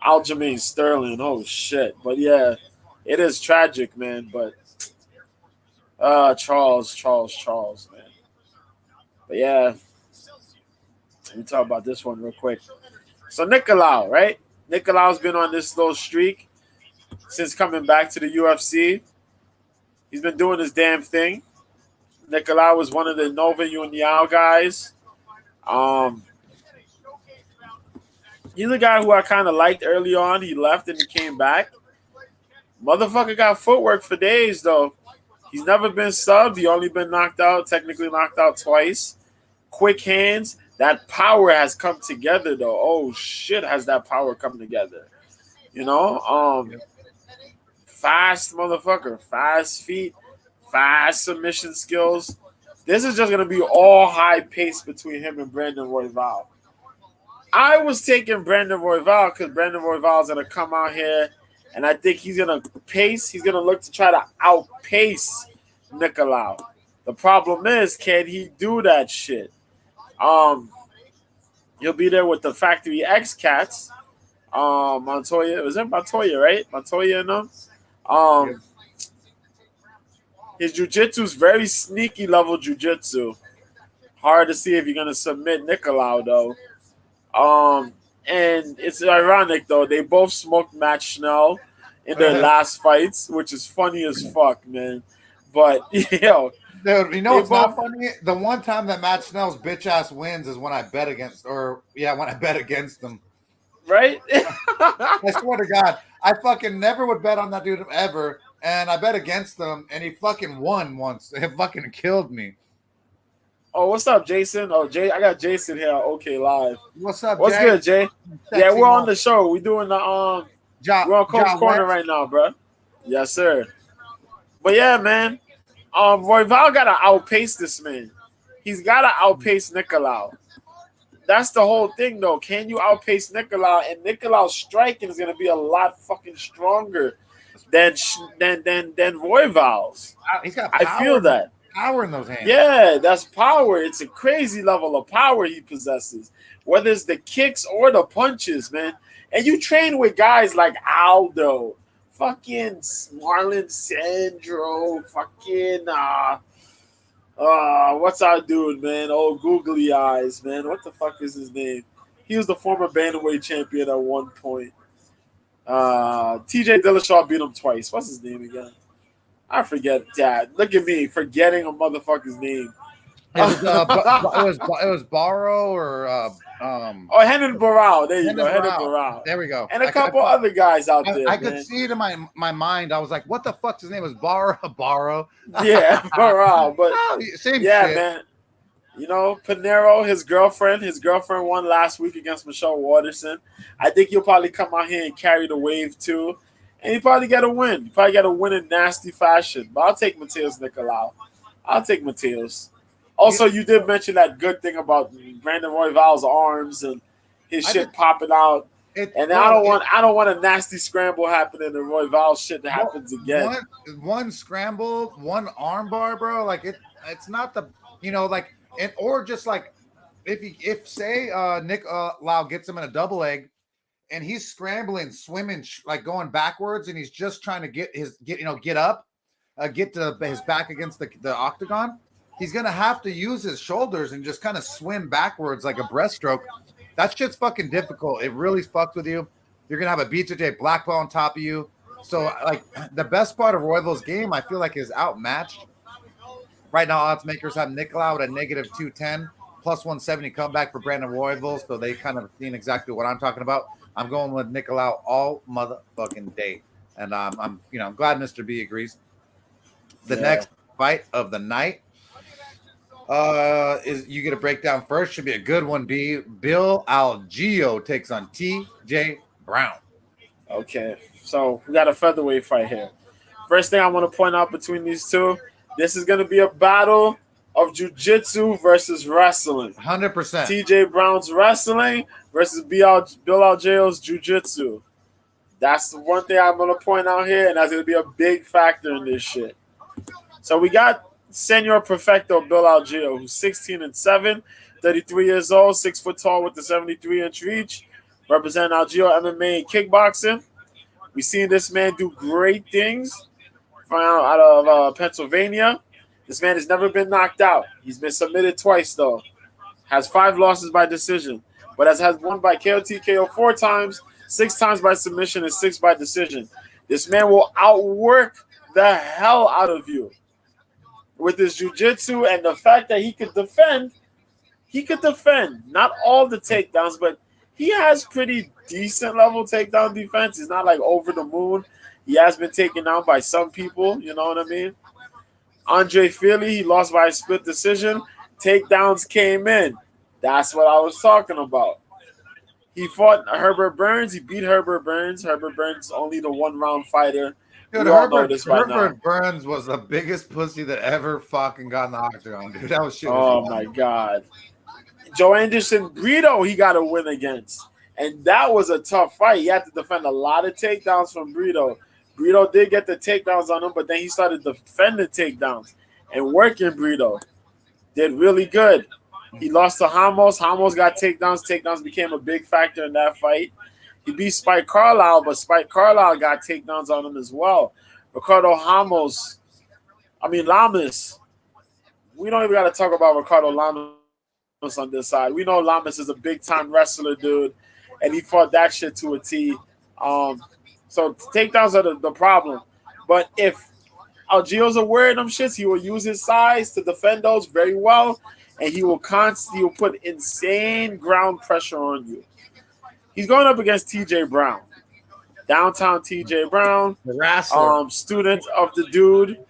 Aljamain Sterling. Oh, shit. But yeah, it is tragic, man. But Charles, man. But yeah, let me talk about this one real quick. So Nicolau, right? Nicolau's been on this little streak since coming back to the UFC. He's been doing his damn thing. Nicolau was one of the Nova União guys. He's a guy who I kind of liked early on. He left and he came back. Motherfucker got footwork for days, though. He's never been subbed. He only been technically knocked out twice. Quick hands. That power has come together, though. Oh, shit, has that power come together. Fast motherfucker. Fast feet. Fast submission skills. This is just going to be all high pace between him and Brandon Royval. I was taking Brandon Royval because Brandon Royval is going to come out here and I think he's going to pace. He's going to look to try to outpace Nicolau. The problem is, can he do that shit? He'll be there with the Factory X cats. Montoya. Was it Montoya, right? Montoya and them. His jiu-jitsu is very sneaky level jiu-jitsu. Hard to see if you're going to submit Nicolau, though. And it's ironic, though. They both smoked Matt Schnell in their last fights, which is funny as fuck, man. But, dude, what's not funny? The one time that Matt Schnell's bitch ass wins is when I bet against, when I bet against them. Right? I swear to God, I fucking never would bet on that dude ever. And I bet against him, and he fucking won once. It fucking killed me. Oh, what's up, Jason? Oh, Jay, I got Jason here. Okay, live. What's up, What's Jay? good, Jay? Yeah, we're on the show. We're doing the we're on Coach Corner right now, bro. Yes, sir. But yeah, man. Royval gotta outpace this man. He's gotta outpace Nicolau. That's the whole thing, though. Can you outpace Nicolau? And Nicolau's striking is gonna be a lot fucking stronger than Royval's. He's got power. I feel that. Power in those hands. Yeah, that's power. It's a crazy level of power he possesses. Whether it's the kicks or the punches, man. And you train with guys like Aldo, fucking Marlon Sandro, fucking what's our dude, man? Old googly eyes, man. What the fuck is his name? He was the former bantamweight champion at one point. TJ Dillashaw beat him twice. What's his name again? I forget that. Look at me forgetting a motherfucker's name. It was Barrow or Henan Barrow. There you go. Henan Barrow. There we go. And a couple other guys out there. I could see it in my mind. I was like, what the fuck? His name was Barrow. Yeah, Barrow. But same yeah, shit. man. You know, Pinero, his girlfriend won last week against Michelle Waterson. I think he'll probably come out here and carry the wave too. And he probably get a win. He probably get a win in nasty fashion. But I'll take Mateus Nicolau. I'll take Mateus. Also, you did mention that good thing about Brandon Royval's arms and his shit popping out. And I don't want a nasty scramble happening in Royval shit that happens again. One scramble, one armbar, bro. Like it's not the like or just like if say Nick Lau gets him in a double leg and he's scrambling, swimming, like going backwards, and he's just trying to get up, get to his back against the octagon. He's going to have to use his shoulders and just kind of swim backwards like a breaststroke. That shit's fucking difficult. It really fucks with you. You're going to have a BJJ black belt on top of you. So, like, the best part of Royval's game, I feel like, is outmatched. Right now, odds makers have Nicolau at a -210, plus 170 comeback for Brandon Royval. So they kind of seen exactly what I'm talking about. I'm going with Nicolau all motherfucking day. And I'm glad Mr. B agrees. The next fight of the night. Is you get a breakdown first. Should be a good one. Bill Algeo takes on TJ Brown. Okay, so we got a featherweight fight here. First thing I want to point out between these two, this is going to be a battle of jiu-jitsu versus wrestling. 100%. TJ Brown's wrestling versus Bill Algeo's jiu-jitsu. That's the one thing I'm going to point out here, and that's going to be a big factor in this shit. So we got Senor Perfecto Bill Algeo, who's 16-7, 33 years old, 6 foot tall with the 73-inch reach, representing Algeo MMA and kickboxing. We've seen this man do great things out of Pennsylvania. This man has never been knocked out. He's been submitted twice, though. Has 5 losses by decision, but has won by KO 4 times, 6 times by submission, and 6 by decision. This man will outwork the hell out of you. With his jiu-jitsu and the fact that he could defend not all the takedowns, but he has pretty decent level takedown defense. He's not like over the moon. He has been taken down by some people, you know what I mean? Andre Fili, he lost by a split decision. Takedowns came in. That's what I was talking about. He fought Herbert Burns. He beat Herbert Burns. Herbert Burns only the 1-round fighter. Dude, Herbert Burns was the biggest pussy that ever fucking got in the octagon, dude. That was shit. Oh, my God. Joe Anderson Brito, he got a win against. And that was a tough fight. He had to defend a lot of takedowns from Brito. Brito did get the takedowns on him, but then he started defending takedowns and working Brito. Did really good. He lost to Ramos. Ramos got takedowns. Takedowns became a big factor in that fight. He beat Spike Carlisle, but Spike Carlisle got takedowns on him as well. Lamas. We don't even got to talk about Ricardo Lamas on this side. We know Lamas is a big-time wrestler, dude, and he fought that shit to a T. So takedowns are the problem. But if Algeo's aware of them shits, he will use his size to defend those very well, and he will put insane ground pressure on you. He's going up against TJ Brown. Downtown TJ Brown. The wrestler. Student of the dude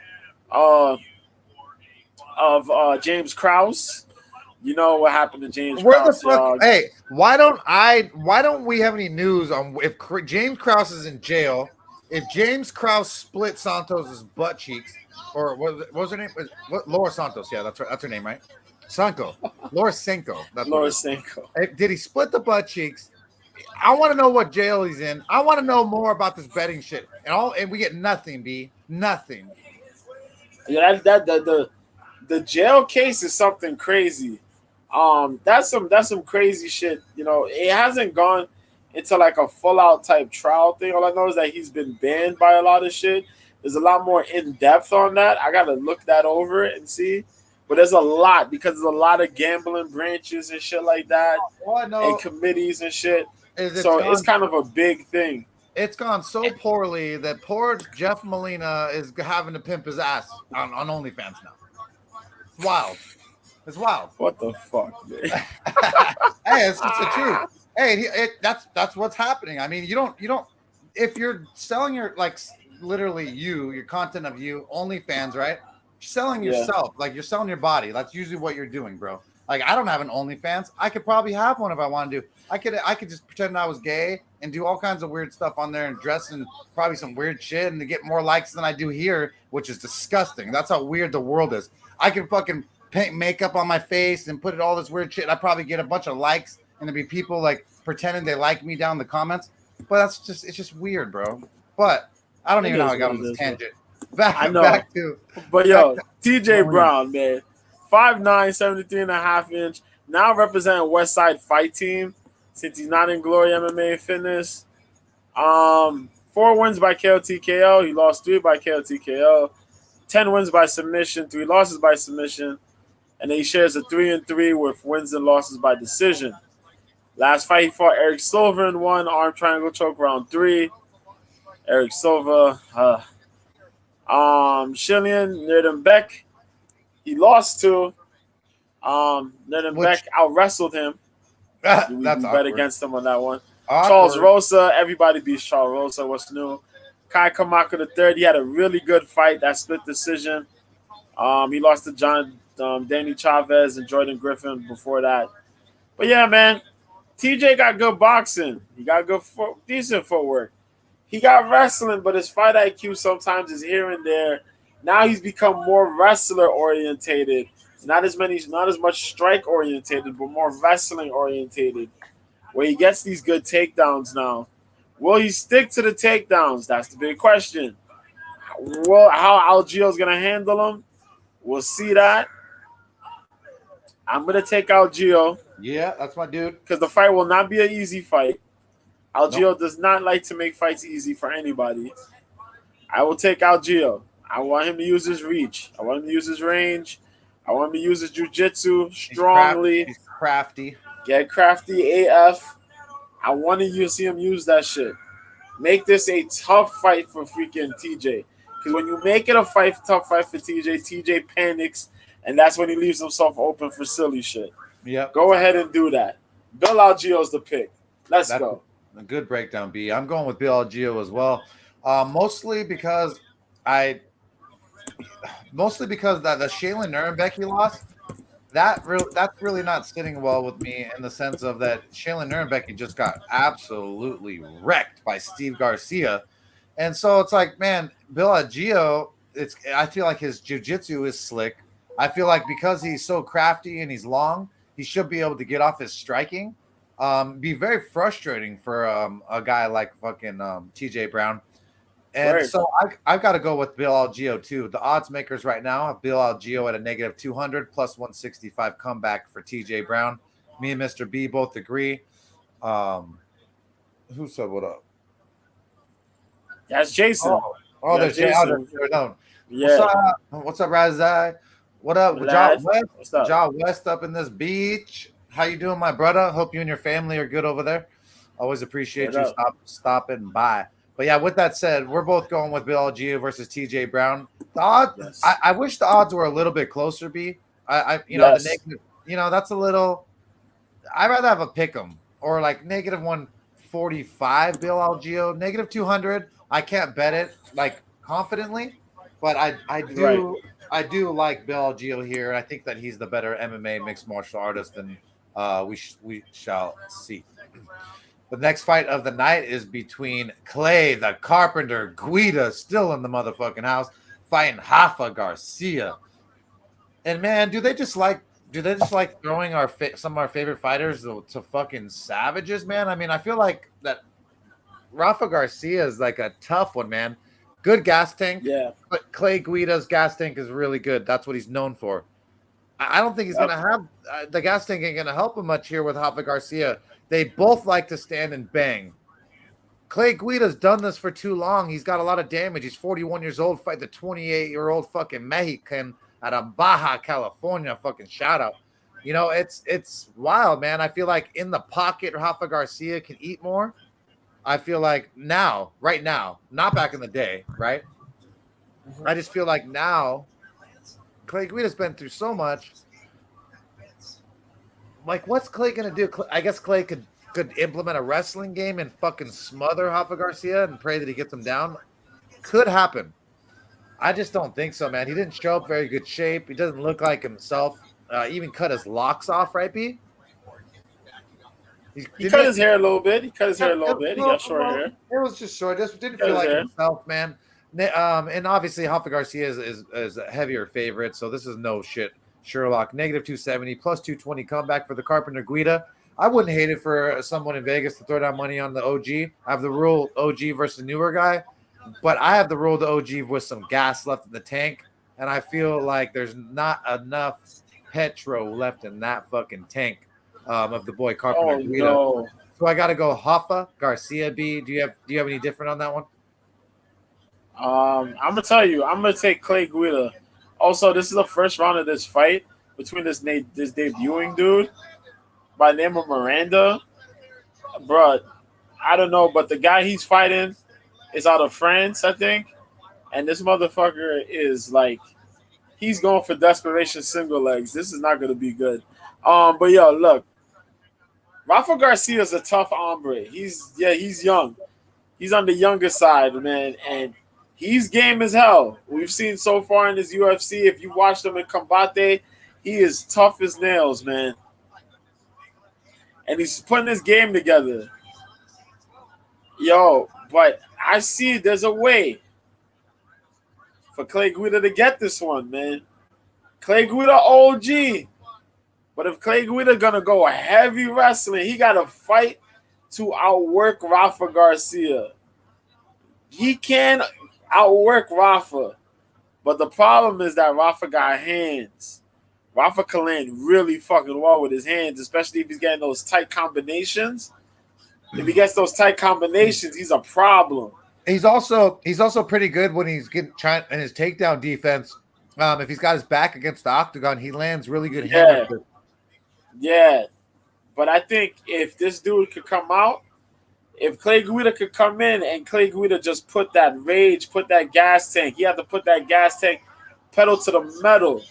of James Krause. You know what happened to James Krause. Where the fuck? Hey, why don't we have any news on if James Krause is in jail? If James Krause split Santos's butt cheeks, or what was her name? Laura Santos. Yeah, that's her name, right? Sanko. Laura Senko. Laura Senko. Did he split the butt cheeks? I want to know what jail he's in. I want to know more about this betting shit. And we get nothing, B. Nothing. Yeah, the jail case is something crazy. That's some crazy shit. You know, it hasn't gone. into like a full out type trial thing. All I know is that he's been banned by a lot of shit. There's a lot more in depth on that. I gotta look that over and see. But there's a lot because there's a lot of gambling branches and shit like that, All I and know committees and shit. is So it's kind of a big thing. it's gone so poorly that poor Jeff Molina is having to pimp his ass on OnlyFans now. It's wild. It's wild. What the fuck, man? Hey, it's the truth. Hey, that's what's happening. I mean, you don't if you're selling your literally your content of you OnlyFans, right? You're selling yourself, like you're selling your body. That's usually what you're doing, bro. Like I don't have an OnlyFans. I could probably have one if I want to do. I could just pretend I was gay and do all kinds of weird stuff on there and dress in probably some weird shit and to get more likes than I do here, which is disgusting. That's how weird the world is. I can fucking paint makeup on my face and put it all this weird shit. I probably get a bunch of likes and there'll be people like pretending they like me down in the comments. But it's just weird, bro. But I don't even know how I got on this tangent. Back to but yo, TJ Brown, man. 5'9", 73.5 inch. Now representing West Side Fight Team since he's not in Glory MMA Fitness. 4 wins by KO/TKO. He lost 3 by KO/TKO. 10 wins by submission, 3 losses by submission. And then he shares a 3-3 with wins and losses by decision. Last fight, he fought Eric Silva in 1 arm triangle choke round 3. Eric Silva. Shillian Nerdenbeck. He lost to. Nerdenbeck out-wrestled him. That's We bet awkward. against him on that one. Awkward. Charles Rosa. Everybody beats Charles Rosa. What's new? Kai Kamaka III. He had a really good fight. That split decision. He lost to Danny Chavez and Jordan Griffin before that. But yeah, man, TJ got good boxing. He got good, decent footwork. He got wrestling, but his fight IQ sometimes is here and there. Now he's become more wrestler orientated. Not as much strike orientated, but more wrestling orientated. Where he gets these good takedowns now. Will he stick to the takedowns? That's the big question. How Algio's gonna handle him? We'll see that. I'm gonna take Algio. Yeah, that's my dude. Because the fight will not be an easy fight. Algio does not like to make fights easy for anybody. I will take Algio. I want him to use his reach. I want him to use his range. I want him to use his jiu-jitsu strongly. He's crafty. Get crafty AF. I want to see him use that shit. Make this a tough fight for freaking TJ. Because when you make it a tough fight for TJ panics, and that's when he leaves himself open for silly shit. Yep. Go ahead and do that. Bill Algio's the pick. Let's go. A good breakdown, B. I'm going with Bill Algio as well. Mostly because the Shaylin Nurenbeck he lost, that's really not sitting well with me in the sense of that Shaylin Nurenbeck just got absolutely wrecked by Steve Garcia. And so it's like, man, Bill Algio, I feel like his jiu-jitsu is slick. I feel like because he's so crafty and he's long, he should be able to get off his striking. Be very frustrating for a guy like fucking TJ Brown. And Right. so I've got to go with Bill Algio too. The odds makers right now have Bill Algio at a negative 200 plus 165 comeback for TJ Brown. Me and Mr. B both agree. Who said what up? That's Jason. Oh, That's there's Jason. Jason. Yeah. What's up, Razai? What up, Vlad? What's up? Ja West up in this beach. How you doing, my brother? Hope you and your family are good over there. Always appreciate you stopping by. But yeah, with that said, we're both going with Bill Algio versus TJ Brown. The odds, Yes. I wish the odds were a little bit closer, B. The negative, that's a little. I'd rather have a pick 'em or like negative 145 Bill Algio, negative 200. I can't bet it like confidently, but I do like Bill Algio here. I think that he's the better MMA mixed martial artist, and we shall see. The next fight of the night is between Clay the Carpenter Guida, still in the motherfucking house, fighting Rafa Garcia. And man, do they just like throwing some of our favorite fighters to fucking savages, man? I mean, I feel like that Rafa Garcia is like a tough one, man. Good gas tank. Yeah. But Clay Guida's gas tank is really good. That's what he's known for. I don't think he's going to have the gas tank ain't going to help him much here with Rafa Garcia. They both like to stand and bang. Clay Guida's done this for too long. He's got a lot of damage. He's 41 years old, fight the 28-year-old fucking Mexican out of Baja, California. Fucking shout out. You know, it's wild, man. I feel like in the pocket, Rafa Garcia can eat more. I feel like now, right now, not back in the day, right? I just feel like now, Clay Guida's been through so much. Like, what's Clay gonna do? I guess Clay could implement a wrestling game and fucking smother Rafa Garcia and pray that he gets him down. Could happen. I just don't think so, man. He didn't show up very good shape. He doesn't look like himself. Even cut his locks off, right, B? He cut his hair a little bit. He got short hair. It was just short. Just didn't feel like himself, man. And obviously, Rafa Garcia is a heavier favorite, so this is no shit. Sherlock, negative 270, plus 220 comeback for the Carpenter Guida. I wouldn't hate it for someone in Vegas to throw down money on the OG. I have the rule OG versus newer guy, but I have the rule the OG with some gas left in the tank, and I feel like there's not enough petro left in that fucking tank of the boy Carpenter Guida. No. So I got to go Rafa Garcia. B. Do you have any different on that one? I'm gonna tell you. I'm gonna take Clay Guida. Also, this is the first round of this fight between this debuting dude by the name of Miranda. Bruh, I don't know, but the guy he's fighting is out of France, I think. And this motherfucker is like, he's going for desperation single legs. This is not going to be good. But yo, look, Rafa Garcia is a tough hombre. He's young. He's on the younger side, man, and he's game as hell. We've seen so far in this UFC. If you watch him in Combate, he is tough as nails, man. And he's putting his game together. Yo, but I see there's a way for Clay Guida to get this one, man. Clay Guida OG. But if Clay Guida gonna go heavy wrestling, he gotta fight to outwork Rafa Garcia. He can outwork Rafa, but the problem is that Rafa got hands. Rafa can land really fucking well with his hands, especially if he's getting those tight combinations. If he gets those tight combinations, he's a problem. He's also pretty good when he's trying in his takedown defense. If he's got his back against the octagon, he lands really good hands. Yeah, but I think if this dude could come out, if Clay Guida could come in and Clay Guida just put that rage, put that gas tank, he had to put that gas tank pedal to the metal.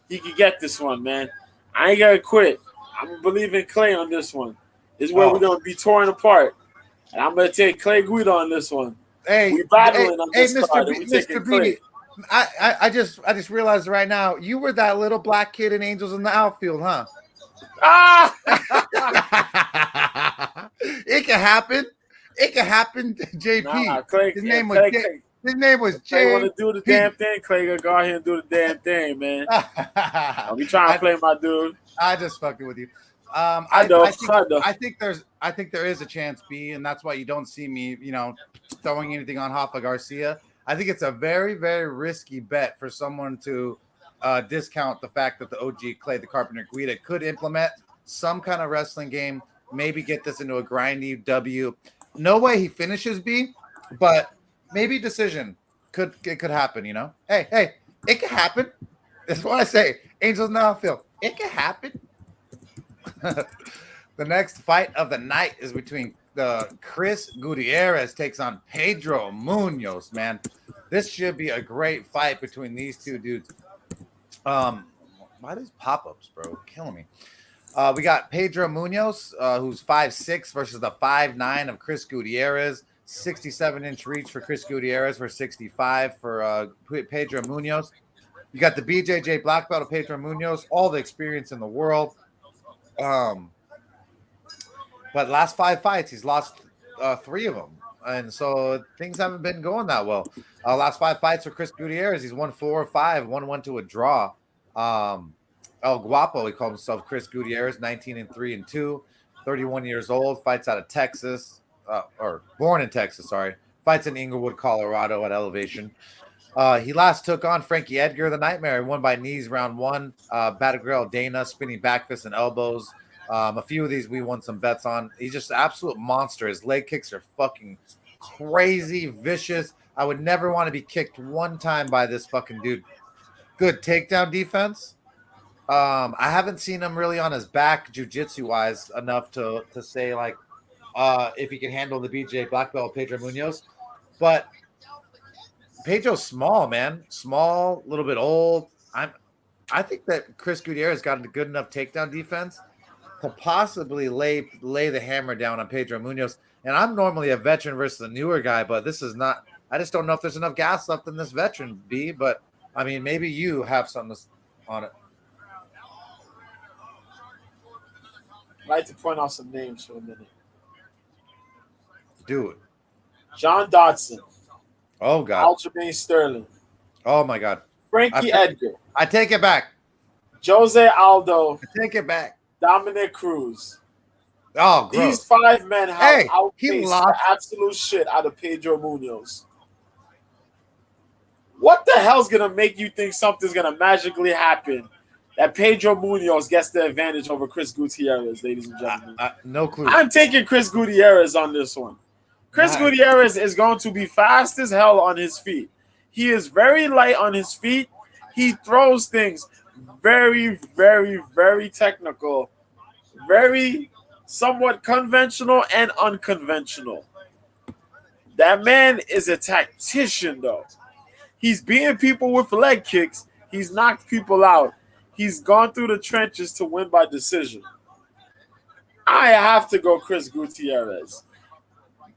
He could get this one, man. I ain't gonna quit. I'm believing Clay on this one. This is where we're gonna be torn apart, and I'm gonna take Clay Guida on this one. Hey, we battling on this card. Mr. B. I just realized right now you were that little black kid in Angels in the Outfield, huh? Ah! It can happen. It can happen, JP. Nah, Clay, his name was Jay. Clay want to do the damn thing. Clay gonna go out here and do the damn thing, man. I'll be trying to play my dude. I just fucking with you. I know. I think there is a chance, B, and that's why you don't see me, throwing anything on Rafa Garcia. I think it's a very, very risky bet for someone to discount the fact that the OG Clay, the Carpenter Guida, could implement some kind of wrestling game, maybe get this into a grindy W. No way he finishes, B, but maybe decision could happen, Hey, it could happen. That's what I say. Angels now feel it could happen. The next fight of the night is between Chris Gutierrez takes on Pedro Munoz, man. This should be a great fight between these two dudes. Why are these pop-ups, bro? Killing me. We got Pedro Munoz, who's 5'6", versus the 5'9" of Chris Gutierrez. 67-inch reach for Chris Gutierrez for 65 for Pedro Munoz. You got the BJJ black belt of Pedro Munoz, all the experience in the world. But last 5 fights, he's lost 3 of them. And so things haven't been going that well. Last 5 fights for Chris Gutierrez, he's won 4 or 5, 1-1 to a draw. El Guapo, he called himself Chris Gutierrez, 19-3-2, 31 years old, fights out of Texas, or born in Texas, sorry. Fights in Inglewood, Colorado at Elevation. He last took on Frankie Edgar, the Nightmare, won by knees round 1. Batagirl Dana, spinning back fists and elbows. A few of these we won some bets on. He's just an absolute monster. His leg kicks are fucking crazy, vicious. I would never want to be kicked one time by this fucking dude. Good takedown defense. I haven't seen him really on his back jiu-jitsu wise enough to say like if he can handle the BJ black belt Pedro Munoz. But Pedro's small, man. Small, a little bit old. I think that Chris Gutierrez got a good enough takedown defense to possibly lay the hammer down on Pedro Munoz. And I'm normally a veteran versus a newer guy, but this is not. I just don't know if there's enough gas left in this veteran, B. But, I mean, maybe you have something on it. I'd like to point out some names for a minute. Dude. John Dodson. Oh, God. Aljamain Sterling. Oh, my God. Frankie Edgar. I take it back. Jose Aldo. I take it back. Dominic Cruz. Oh, gross. These 5 men have outpaced lost. the absolute shit out of Pedro Munoz. What the hell's going to make you think something's going to magically happen that Pedro Munoz gets the advantage over Chris Gutierrez, ladies and gentlemen? No clue. I'm taking Chris Gutierrez on this one. Chris Gutierrez is going to be fast as hell on his feet. He is very light on his feet. He throws things very, very, very technical, very somewhat conventional and unconventional. That man is a tactician, though. He's beating people with leg kicks. He's knocked people out. He's gone through the trenches to win by decision. I have to go Chris Gutierrez.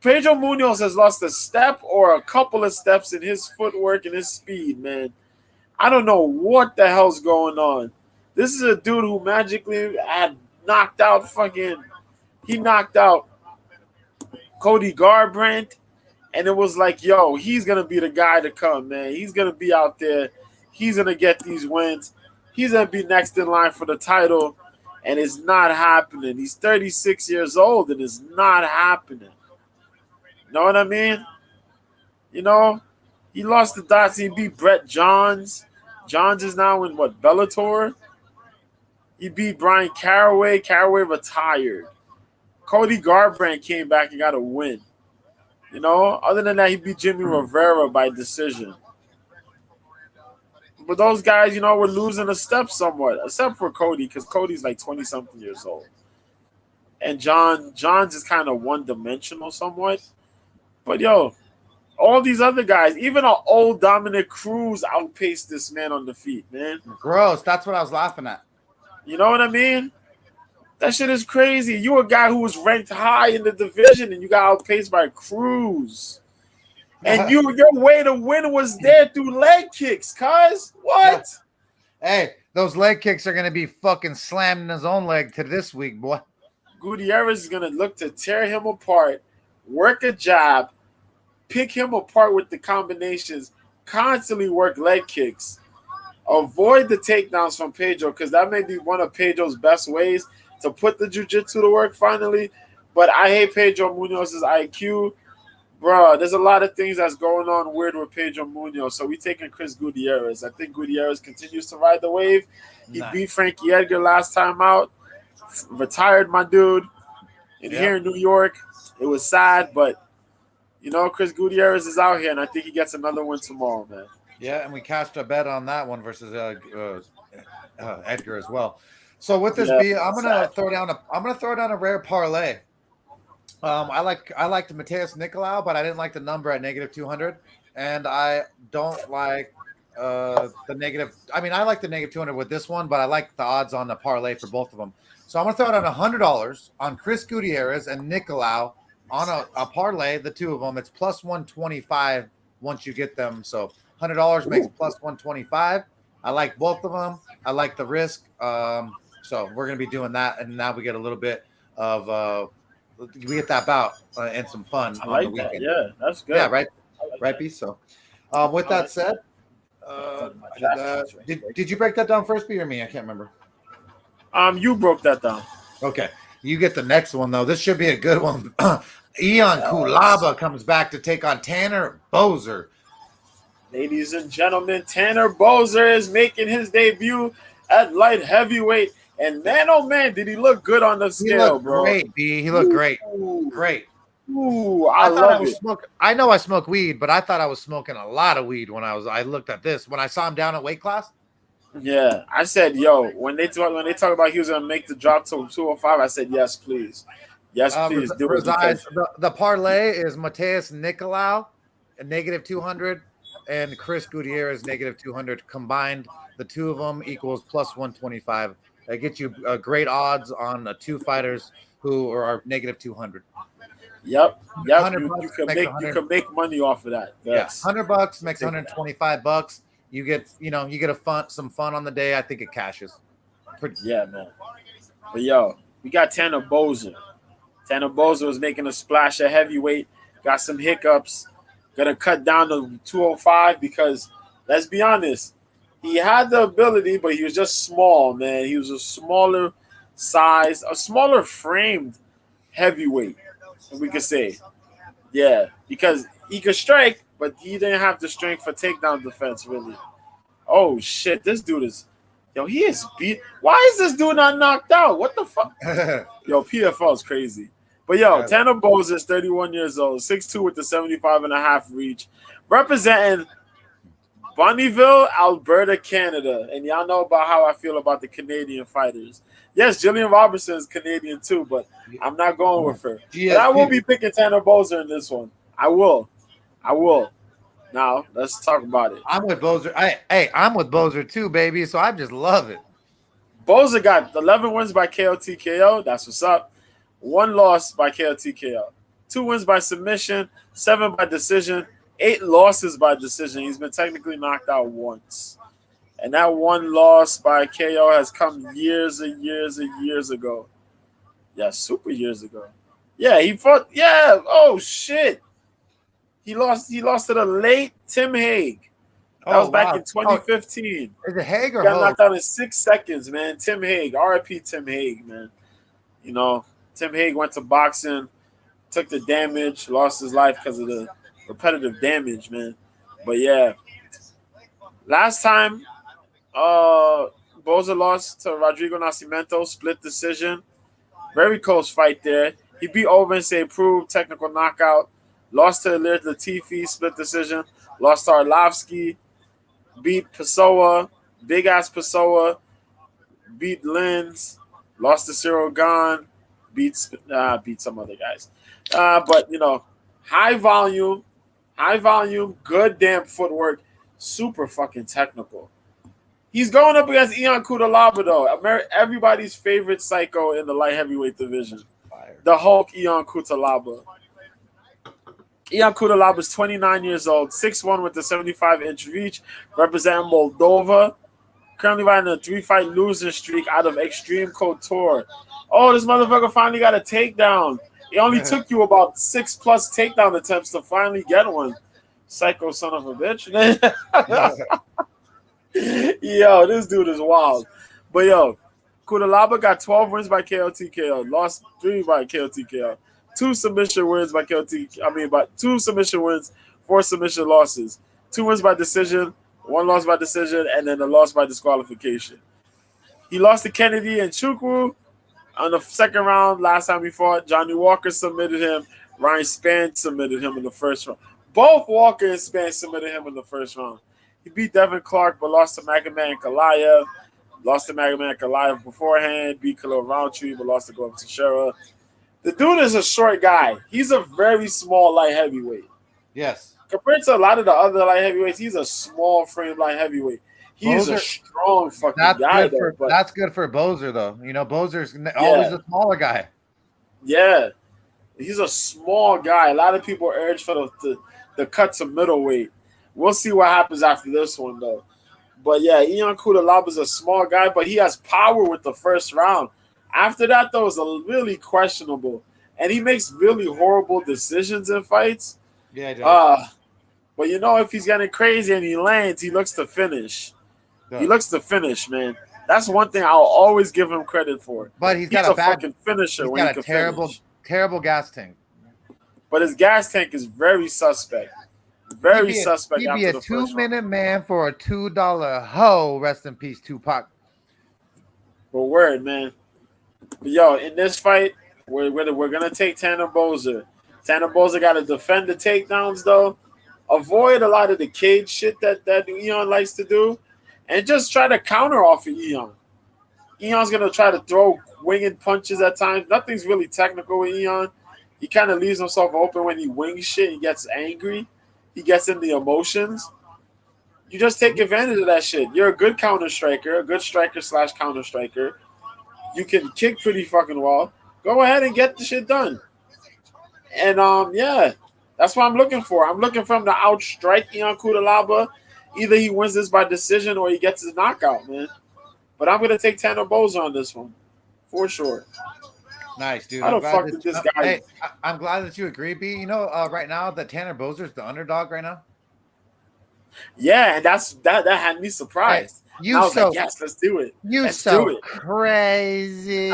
Pedro Munoz has lost a step or a couple of steps in his footwork and his speed, man. I don't know what the hell's going on. This is a dude who magically had knocked out he knocked out Cody Garbrandt, and it was like, yo, he's going to be the guy to come, man. He's going to be out there. He's going to get these wins. He's going to be next in line for the title, and it's not happening. He's 36 years old, and it's not happening. You know what I mean? You know, he lost to Dotson. He beat Brett Johns. Johns is now in, Bellator? He beat Brian Caraway. Caraway retired. Cody Garbrandt came back and got a win. You know, other than that, he beat Jimmy Rivera by decision. But those guys, you know, were losing a step somewhat, except for Cody, because Cody's like 20-something years old. And Johns is kind of one-dimensional somewhat. But, yo, all these other guys, even an old Dominic Cruz outpaced this man on the feet, man. Gross. That's what I was laughing at. You know what I mean? That shit is crazy. You a guy who was ranked high in the division, and you got outpaced by Cruz. And your way to win was there through leg kicks, cuz. What? Yeah. Hey, those leg kicks are going to be fucking slamming his own leg to this week, boy. Gutierrez is going to look to tear him apart, work a jab, pick him apart with the combinations, constantly work leg kicks. Avoid the takedowns from Pedro, because that may be one of Pedro's best ways to put the jiu-jitsu to work finally. But I hate Pedro Munoz's IQ. Bro, there's a lot of things that's going on weird with Pedro Munoz. So we taking Chris Gutierrez. I think Gutierrez continues to ride the wave. He beat Frankie Edgar last time out. Retired my dude. Here in New York. It was sad, but, you know, Chris Gutierrez is out here, and I think he gets another win tomorrow, man. Yeah, and we cashed a bet on that one versus Edgar as well. So with this I'm gonna throw down a rare parlay. I liked Mateus Nicolau, but I didn't like the number at -200, and I don't like the negative. I mean, I like the -200 with this one, but I like the odds on the parlay for both of them. So I'm gonna throw down $100 on Chris Gutierrez and Nicolau on a parlay. The two of them, it's +125 once you get them. So $100 makes +125. I like both of them. I like the risk. So we're going to be doing that. And now we get a little bit of we get that bout and some fun on the weekend. Yeah, that's good. Yeah, right. Right, B. So with that said, did you break that down first, B, or me? I can't remember. You broke that down. Okay. You get the next one, though. This should be a good one. Ion Kulaba comes back to take on Tanner Boser. Ladies and gentlemen, Tanner Boser is making his debut at light heavyweight, And man, oh man, did he look good on the scale, bro? Great, B. He looked great. Great. Ooh, I thought I love was it. smoking. I know I smoke weed, but I thought I was smoking a lot of weed when I looked at this. When I saw him down at weight class. Yeah, I said, yo, when they talk about he was gonna make the drop to 205, I said, yes, please. Yes, please do it. Because the parlay is Mateus Nicolau at -200 and Chris Gutierrez -200 combined. The two of them equals +125. That gets you great odds on two fighters who are -200. Yep. You $100 can make money off of that. Yes. Yeah, $100 makes $125. You get some fun on the day. I think it cashes. Yeah, man. But yo, we got Tanner Boser. Tanner Boser was making a splash at heavyweight. Got some hiccups. Gonna cut down to 205 because let's be honest, he had the ability, but he was just small, man. He was a smaller size, a smaller framed heavyweight, we could say. Yeah, because he could strike, but he didn't have the strength for takedown defense, really. Oh shit, this dude is, yo, he is beat. Why is this dude not knocked out? What the fuck? Yo, PFL is crazy. But yo, Tanner Boser is 31 years old, 6'2" with the 75.5 reach, representing Bonnyville, Alberta, Canada. And y'all know about how I feel about the Canadian fighters. Yes, Jillian Robertson is Canadian too, but I'm not going with her. But I will be picking Tanner Boser in this one. I will. Now, let's talk about it. I'm with Boser. I'm with Boser too, baby. So I just love it. Boser got 11 wins by KO/TKO. That's what's up. 1 loss by KO/TKO. 2 wins by submission. 7 by decision. 8 losses by decision. He's been technically knocked out once. And that 1 loss by KO has come years and years ago. Yeah, super years ago. Yeah, he fought. Yeah. Oh shit. He lost to the late Tim Hague. That was back in 2015. Is it Hague or got knocked out in 6 seconds, man. Tim Hague. RIP Tim Hague, man. You know, Tim Hague went to boxing, took the damage, lost his life because of the repetitive damage, man. But yeah. Last time, Boser lost to Rodrigo Nascimento, split decision. Very close fight there. He beat Ovince, proved technical knockout. Lost to Ilir Latifi, split decision. Lost to Arlovsky. Beat Pessoa, big-ass Pessoa. Beat Lins. Lost to Cyril Gahn. Beat some other guys. But, you know, high volume, good damn footwork. Super fucking technical. He's going up against Ion Cutelaba, though. Everybody's favorite psycho in the light heavyweight division. The Hulk, Ion Cutelaba. Ion Cutelaba is 29 years old, 6'1" with the 75-inch reach, representing Moldova. Currently riding a 3-fight losing streak out of Extreme Couture. Oh, this motherfucker finally got a takedown. It only took you about 6+ takedown attempts to finally get one. Psycho son of a bitch. Yo, this dude is wild. But yo, Cutelaba got 12 wins by KO/TKO, lost 3 by KO/TKO. 2 submission wins by KO/TKO. 2 submission wins, 4 submission losses. 2 wins by decision, 1 loss by decision, and then a loss by disqualification. He lost to Kennedy and Chukwu on the second round last time he fought. Johnny Walker submitted him. Ryan Spann submitted him in the first round. Both Walker and Spann submitted him in the first round. He beat Devin Clark, but lost to Magomed Ankalaev. Lost to Magomed Ankalaev beforehand. Beat Khalil Roundtree, but lost to Glover Teixeira. The dude is a short guy. He's a very small light heavyweight. Yes. Compared to a lot of the other light heavyweights, he's a small frame light heavyweight. He's a strong fucking guy, though. That's good for Boser, though. You know, Boser's always a smaller guy. Yeah. He's a small guy. A lot of people urge for the cut to middleweight. We'll see what happens after this one, though. But yeah, Ion Cutelaba is a small guy, but he has power with the first round. After that, though, it's really questionable. And he makes really horrible decisions in fights. Yeah, he does. But you know, if he's getting crazy and he lands, he looks to finish. Yeah. He looks to finish, man. That's one thing I'll always give him credit for. But he's got a fucking finisher. He's got a terrible gas tank. But his gas tank is very suspect. Very suspect. He'd be a 2-minute man for a $2 hoe. Rest in peace, Tupac. But word, man. But yo, in this fight, we're gonna take Tanner Boser. Tanner Boser got to defend the takedowns though. Avoid a lot of the cage shit that Eon likes to do, and just try to counter off of Eon. Eon's gonna try to throw winged punches at times. Nothing's really technical with Eon. He kind of leaves himself open when he wings shit. He gets angry. He gets in the emotions. You just take advantage of that shit. You're a good counter striker, a good striker / counter striker. You can kick pretty fucking well. Go ahead and get the shit done. And yeah, that's what I'm looking for. I'm looking for him to outstrike Ion Cutelaba. Either he wins this by decision or he gets his knockout, man. But I'm gonna take Tanner Boser on this one, for sure. Nice, dude. How the fuck did this guy? Hey, I'm glad that you agree, B. You know, right now that Tanner Boser's the underdog right now. Yeah, and that had me surprised. You I was so like, yes, let's do it. You Let's so do it. crazy.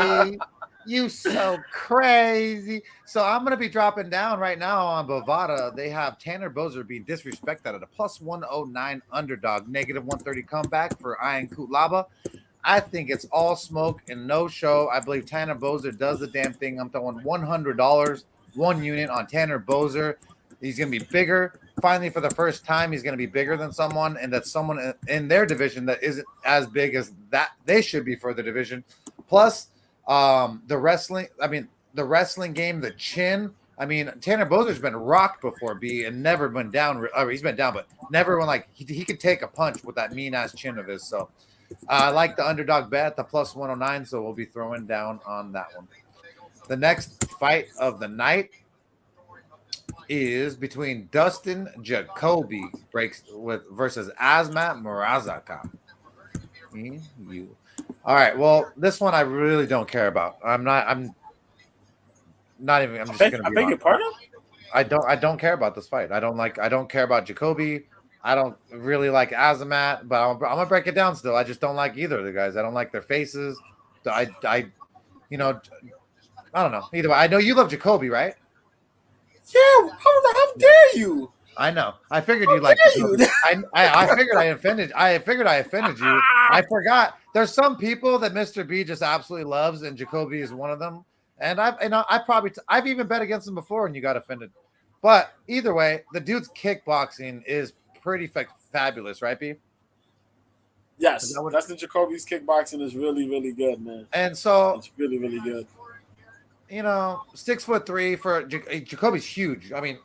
You so crazy. So I'm gonna be dropping down right now on Bovada. They have Tanner Boser being disrespected at a +109 underdog, -130 comeback for Ion Cutelaba. I think it's all smoke and no show. I believe Tanner Boser does the damn thing. I'm throwing $100, 1 unit on Tanner Boser. He's going to be bigger. Finally, for the first time, he's going to be bigger than someone, and that's someone in their division that isn't as big as that they should be for the division. Plus, the wrestling game, the chin. I mean, Tanner Boser's been rocked before, B, and never been down. He's been down, but never when like he could take a punch with that mean ass chin of his. So I like the underdog bet, the +109. So we'll be throwing down on that one. The next fight of the night is between Dustin Jacoby versus Azmat Murazaka. All right. Well, this one I really don't care about. I'm just going to be. I beg your pardon? I don't care about this fight. I don't care about Jacoby. I don't really like Azamat, but I'm gonna break it down still. I just don't like either of the guys. I don't like their faces. I don't know. Either way, I know you love Jacoby, right? Yeah. How dare you? I know. I figured you liked Jacoby. I figured I offended. I offended you. I forgot. There's some people that Mr. B just absolutely loves, and Jacoby is one of them. And I've even bet against him before, and you got offended. But either way, the dude's kickboxing is pretty fabulous, right, B? Yes, Dustin Jacoby's kickboxing is really, really good, man. And so it's really, really good. 6'3" for Jacoby's huge. I mean,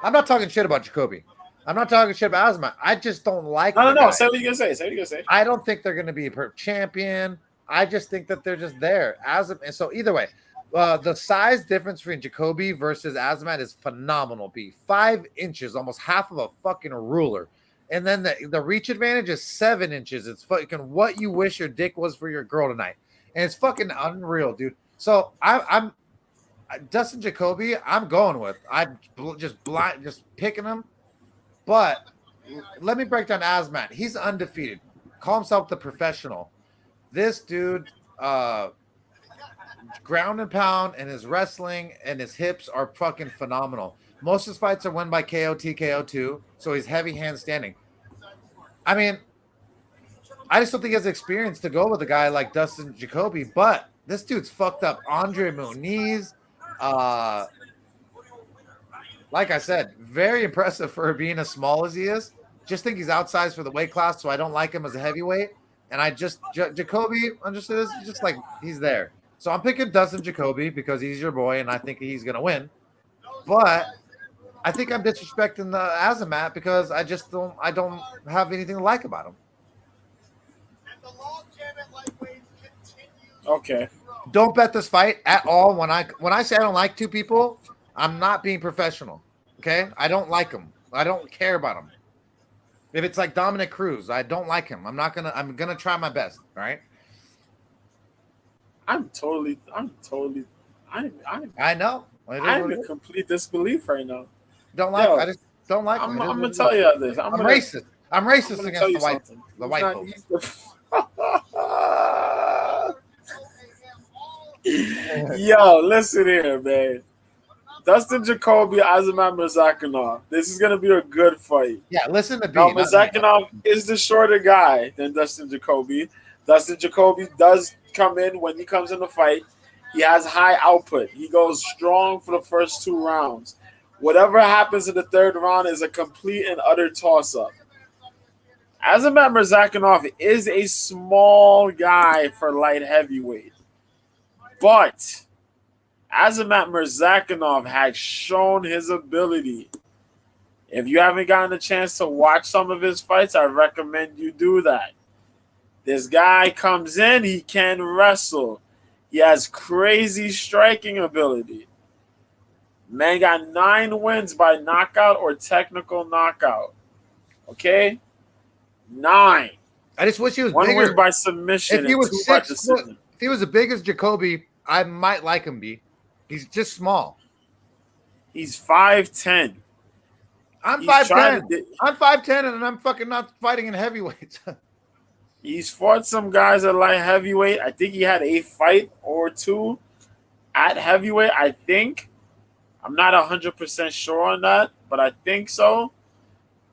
I'm not talking shit about Jacoby. I'm not talking shit about Azmat. I just don't like. No. Say what you're gonna say. I don't think they're gonna be a champion. I just think that they're just there. And so either way, the size difference between Jacoby versus Azmat is phenomenal. 5 inches, almost half of a fucking ruler. And then the reach advantage is 7 inches. It's fucking what you wish your dick was for your girl tonight. And it's fucking unreal, dude. So I'm Dustin Jacoby, I'm going with. I'm just picking him. But let me break down Azmat. He's undefeated. Call himself the professional. This dude, ground and pound, and his wrestling and his hips are fucking phenomenal. Most of his fights are won by KO, TKO too. So he's heavy hand standing. I mean, I just don't think he has experience to go with a guy like Dustin Jacoby. But this dude's fucked up. Andre Muniz. Like I said, very impressive for being as small as he is. Just think he's outsized for the weight class, so I don't like him as a heavyweight. And Jacoby, just like he's there. So I'm picking Dustin Jacoby because he's your boy, and I think he's gonna win. But I think I'm disrespecting the Azamat because I don't have anything to like about him. Okay. Don't bet this fight at all. When I say I don't like two people, I'm not being professional. Okay? I don't like them. I don't care about them. If it's like Dominic Cruz, I don't like him. I'm gonna try my best. All right. I know. I'm in complete disbelief right now. I just don't like him. I'm gonna tell you this. I'm racist. I'm racist against the white folks. Yo, listen here, man. Dustin Jacoby, Azamat Murzakanov. This is gonna be a good fight. Yeah, listen to me. Murzakanov is the shorter guy than Dustin Jacoby. Dustin Jacoby does come in when he comes in the fight. He has high output. He goes strong for the first 2 rounds. Whatever happens in the third round is a complete and utter toss-up. Azamat Murzakanov is a small guy for light heavyweight, but Azamat Murzakanov has shown his ability. If you haven't gotten a chance to watch some of his fights, I recommend you do that. This guy comes in, he can wrestle. He has crazy striking ability. Man got 9 wins by knockout or technical knockout. Okay? 9. I just wish he was 1 bigger. win by submission. If he was 2 by decision. if he was as big as Jacoby, I might like him. He's just small. He's 5'10". I'm 5'10". I'm 5'10", and I'm fucking not fighting in heavyweights. He's fought some guys at light heavyweight. I think he had a fight or 2 at heavyweight, I think. I'm not 100% sure on that, but I think so.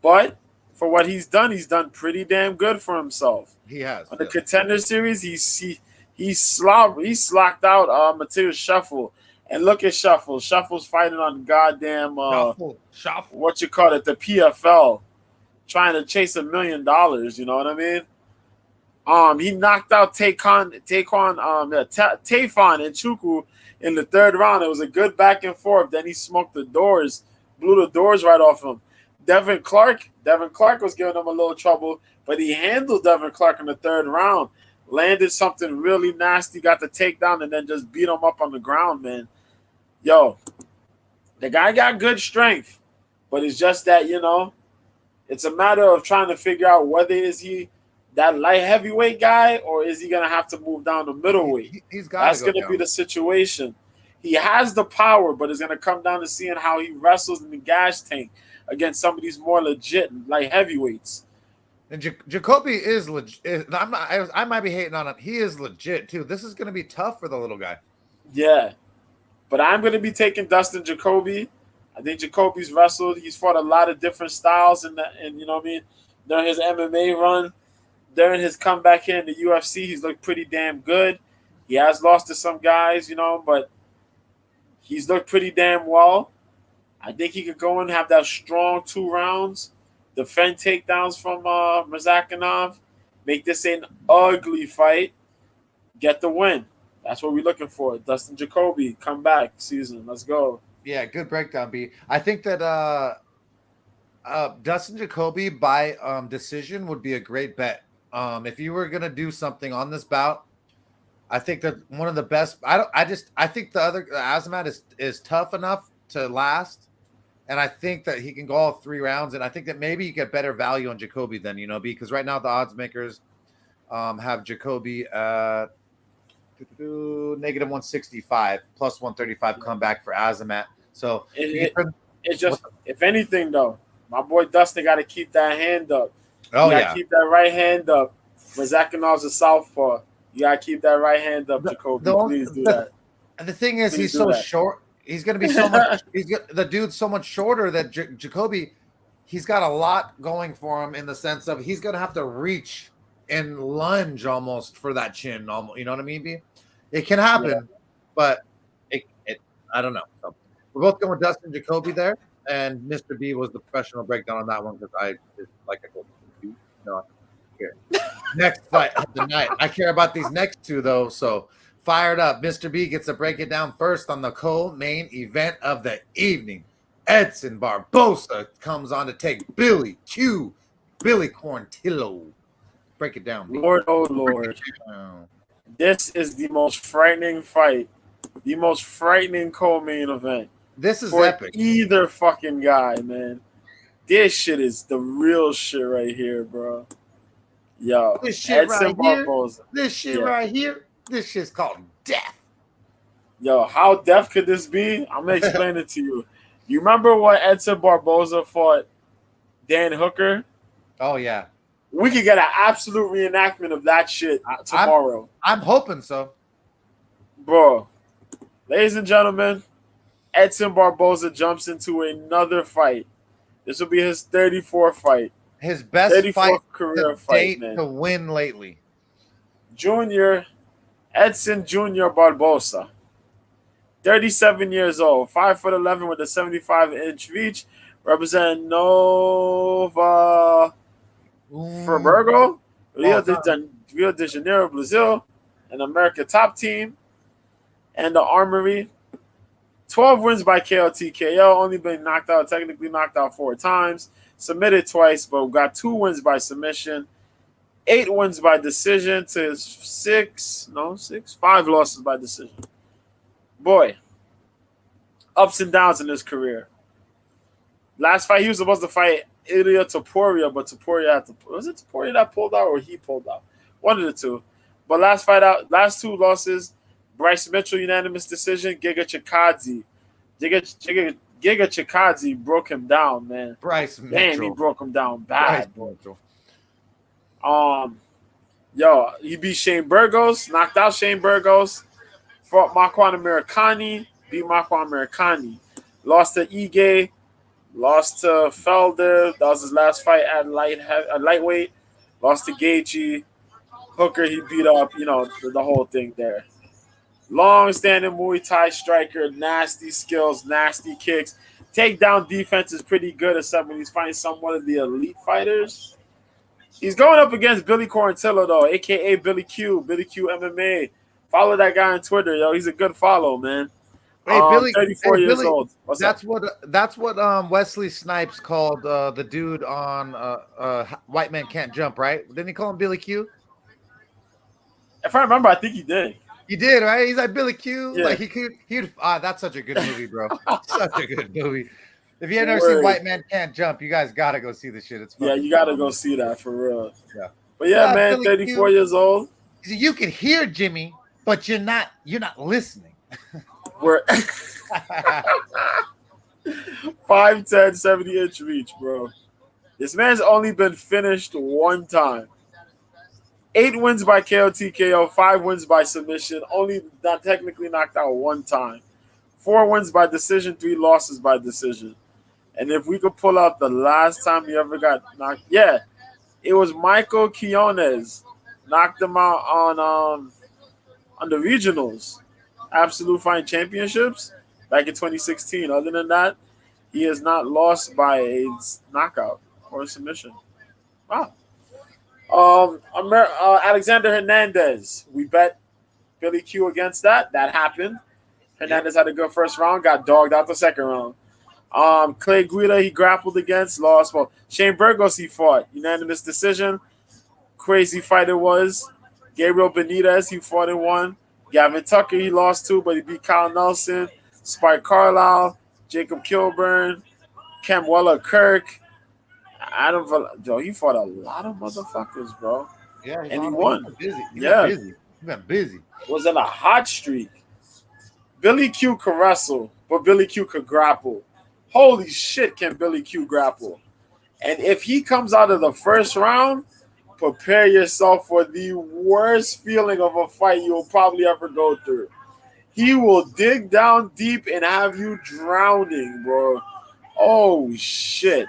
But for what he's done pretty damn good for himself. He has. On the Contender Series, he slocked out Mateus Shuffle. And look at Shuffle. Shuffle's fighting on goddamn Shuffle. What you call it, the PFL, trying to chase $1 million. You know what I mean? He knocked out Tafon and Chuku in the third round. It was a good back and forth. Then he smoked the doors, blew the doors right off him. Devin Clark was giving him a little trouble, but he handled Devin Clark in the third round. Landed something really nasty, got the takedown, and then just beat him up on the ground, man. Yo, the guy got good strength, but it's just that, it's a matter of trying to figure out whether is he that light heavyweight guy or is he going to have to move down to middleweight. That's going to be the situation. He has the power, but it's going to come down to seeing how he wrestles in the gas tank against some of these more legit light heavyweights. And Jacoby is legit. I might be hating on him. He is legit too. This is going to be tough for the little guy. Yeah, but I'm going to be taking Dustin Jacoby. I think Jacoby's wrestled. He's fought a lot of different styles, and you know what I mean. During his MMA run, during his comeback here in the UFC, he's looked pretty damn good. He has lost to some guys, but he's looked pretty damn well. I think he could go and have that strong 2 rounds. Defend takedowns from Murzakanov, make this an ugly fight, get the win. That's what we're looking for. Dustin Jacoby, comeback season. Let's go. Yeah, good breakdown, B. I think that Dustin Jacoby by decision would be a great bet. If you were gonna do something on this bout, I think that one of the best. I think the Azamat is tough enough to last. And I think that he can go all 3 rounds. And I think that maybe you get better value on Jacoby than, because right now the odds makers have Jacoby negative 165 plus 135 comeback for Azamat. So it's just, if anything, though, my boy Dustin got to keep that hand up. Oh, yeah. Keep that right hand up. Murzakinov's a southpaw. You got to keep that right hand up, Jacoby. Please do that. And the thing is, he's so short. He's going to be so much. The dude's so much shorter that Jacoby, he's got a lot going for him in the sense of he's going to have to reach and lunge almost for that chin. Almost, you know what I mean, B? It can happen, but it I don't know. So we're both going with Dustin Jacoby there, and Mr. B was the professional breakdown on that one because I told you, here. Next fight of the night. I care about these next 2 though, so. Fired up. Mr. B gets to break it down first on the co-main event of the evening. Edson Barboza comes on to take Billy Quarantillo. Break it down, B. Lord, oh Lord. This is the most frightening fight. The most frightening co-main event. This is for epic. Either fucking guy, man. This shit is the real shit right here, bro. Yo. This shit Edson Barboza. This shit right here. This shit's called death. Yo, how death could this be? I'm going to explain it to you. You remember when Edson Barboza fought Dan Hooker? Oh, yeah. We could get an absolute reenactment of that shit tomorrow. I'm hoping so. Bro, ladies and gentlemen, Edson Barboza jumps into another fight. This will be his 34th fight. His best fight career to date to win lately. Junior Edson Jr. Barbosa, 37 years old, 5'11" with a 75-inch reach, representing Nova Friburgo, Long time. Rio de Janeiro, Brazil, an America top team, and the Armory. 12 wins by KO TKO, only been technically knocked out 4 times, submitted twice, but got 2 wins by submission, 8 wins by decision to 5 losses by decision. Boy, ups and downs in his career. Last fight, he was supposed to fight Ilya Topuria, but Topuria had to. Was it Topuria that pulled out or he pulled out? One of the two. But last 2 losses, Bryce Mitchell, unanimous decision. Giga Chikadze broke him down, man. Bryce Mitchell. Damn, he broke him down bad. Mitchell. He beat Shane Burgos, knocked out Shane Burgos, fought Marquand Americani, beat Marquand Americani, lost to Ige, lost to Felder. That was his last fight at lightweight. Lost to Gaethje. Hooker, he beat up, the whole thing there. Long-standing Muay Thai striker, nasty skills, nasty kicks. Takedown defense is pretty good, except when he's fighting someone of the elite fighters. He's going up against Billy Quarantillo, though, a.k.a. Billy Q MMA. Follow that guy on Twitter, yo. He's a good follow, man. Hey, Billy, 34 years old. That's what Wesley Snipes called the dude on White Man Can't Jump, right? Didn't he call him Billy Q? If I remember, I think he did. He did, right? He's like Billy Q. Yeah. Like he'd that's such a good movie, bro. Such a good movie. If you have never seen White Man Can't Jump, you guys gotta go see this shit. It's yeah, you gotta go see that for real. Yeah. But yeah, man, 34 years old. You can hear Jimmy, but you're not listening. We're 5'10", 70-inch reach, bro. This man's only been finished 1 time. 8 wins by KO TKO, 5 wins by submission, only not technically knocked out 1 time. 4 wins by decision, 3 losses by decision. And if we could pull out the last time he ever got knocked, it was Michael Quinones. Knocked him out on the regionals, Absolute Fighting Championships back in 2016. Other than that, he has not lost by a knockout or a submission. Wow. Alexander Hernandez. We bet Billy Q against that. That happened. Hernandez had a good first round, got dogged out the second round. Clay Guida, he grappled against, lost. Well, Shane Burgos, he fought. Unanimous decision. Crazy fight it was. Gabriel Benitez, he fought and won. Gavin Tucker, he lost to, but he beat Kyle Nelson. Spike Carlisle, Jacob Kilburn, Camwella Kirk. He fought a lot of motherfuckers, bro. Yeah, and he won. He's been busy. Was in a hot streak. Billy Q could wrestle, but Billy Q could grapple. Holy shit, can Billy Q grapple? And if he comes out of the first round, prepare yourself for the worst feeling of a fight you'll probably ever go through. He will dig down deep and have you drowning, bro. Oh, shit.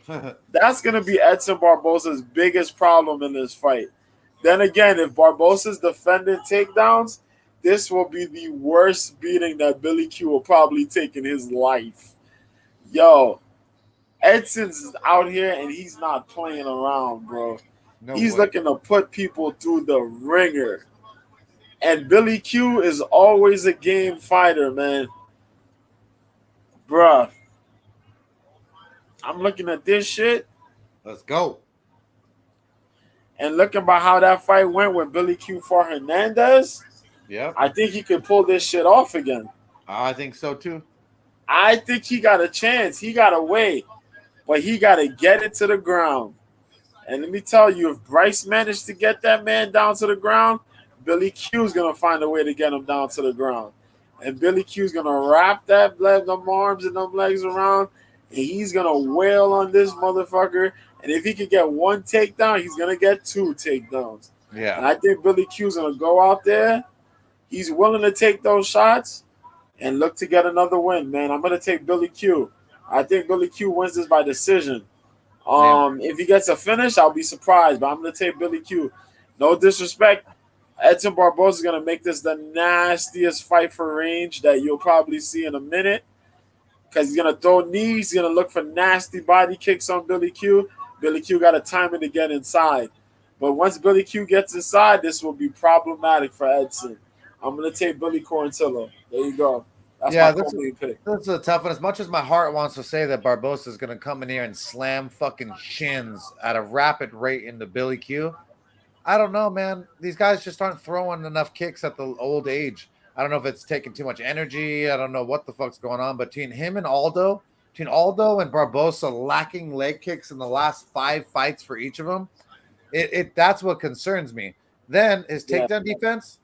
That's going to be Edson Barbosa's biggest problem in this fight. Then again, if Barbosa's defending takedowns, this will be the worst beating that Billy Q will probably take in his life. Yo, Edson's out here and he's not playing around, bro. He's looking to put people through the ringer. And Billy Q is always a game fighter, man. Bruh. I'm looking at this shit. Let's go. And looking by how that fight went when Billy Q fought Hernandez, I think he could pull this shit off again. I think so, too. I think he got a chance. He got a way. But he got to get it to the ground. And let me tell you, if Bryce managed to get that man down to the ground, Billy Q's going to find a way to get him down to the ground. And Billy Q's going to wrap them arms and them legs around, and he's going to wail on this motherfucker. And if he could get 1 takedown, he's going to get 2 takedowns. Yeah. And I think Billy Q's going to go out there. He's willing to take those shots and look to get another win, man. I'm going to take Billy Q. I think Billy Q wins this by decision. If he gets a finish, I'll be surprised, but I'm going to take Billy Q. No disrespect. Edson Barboza is going to make this the nastiest fight for range that you'll probably see in a minute because he's going to throw knees. He's going to look for nasty body kicks on Billy Q. Billy Q got to time it to get inside. But once Billy Q gets inside, this will be problematic for Edson. I'm going to take Billy Quarantillo. There you go. That's my co-main pick. That's a tough one. As much as my heart wants to say that Barbosa is going to come in here and slam fucking shins at a rapid rate into Billy Q, I don't know, man. These guys just aren't throwing enough kicks at the old age. I don't know if it's taking too much energy. I don't know what the fuck's going on. But between Aldo and Barbosa lacking leg kicks in the last 5 fights for each of them, that's what concerns me. Then his takedown defense,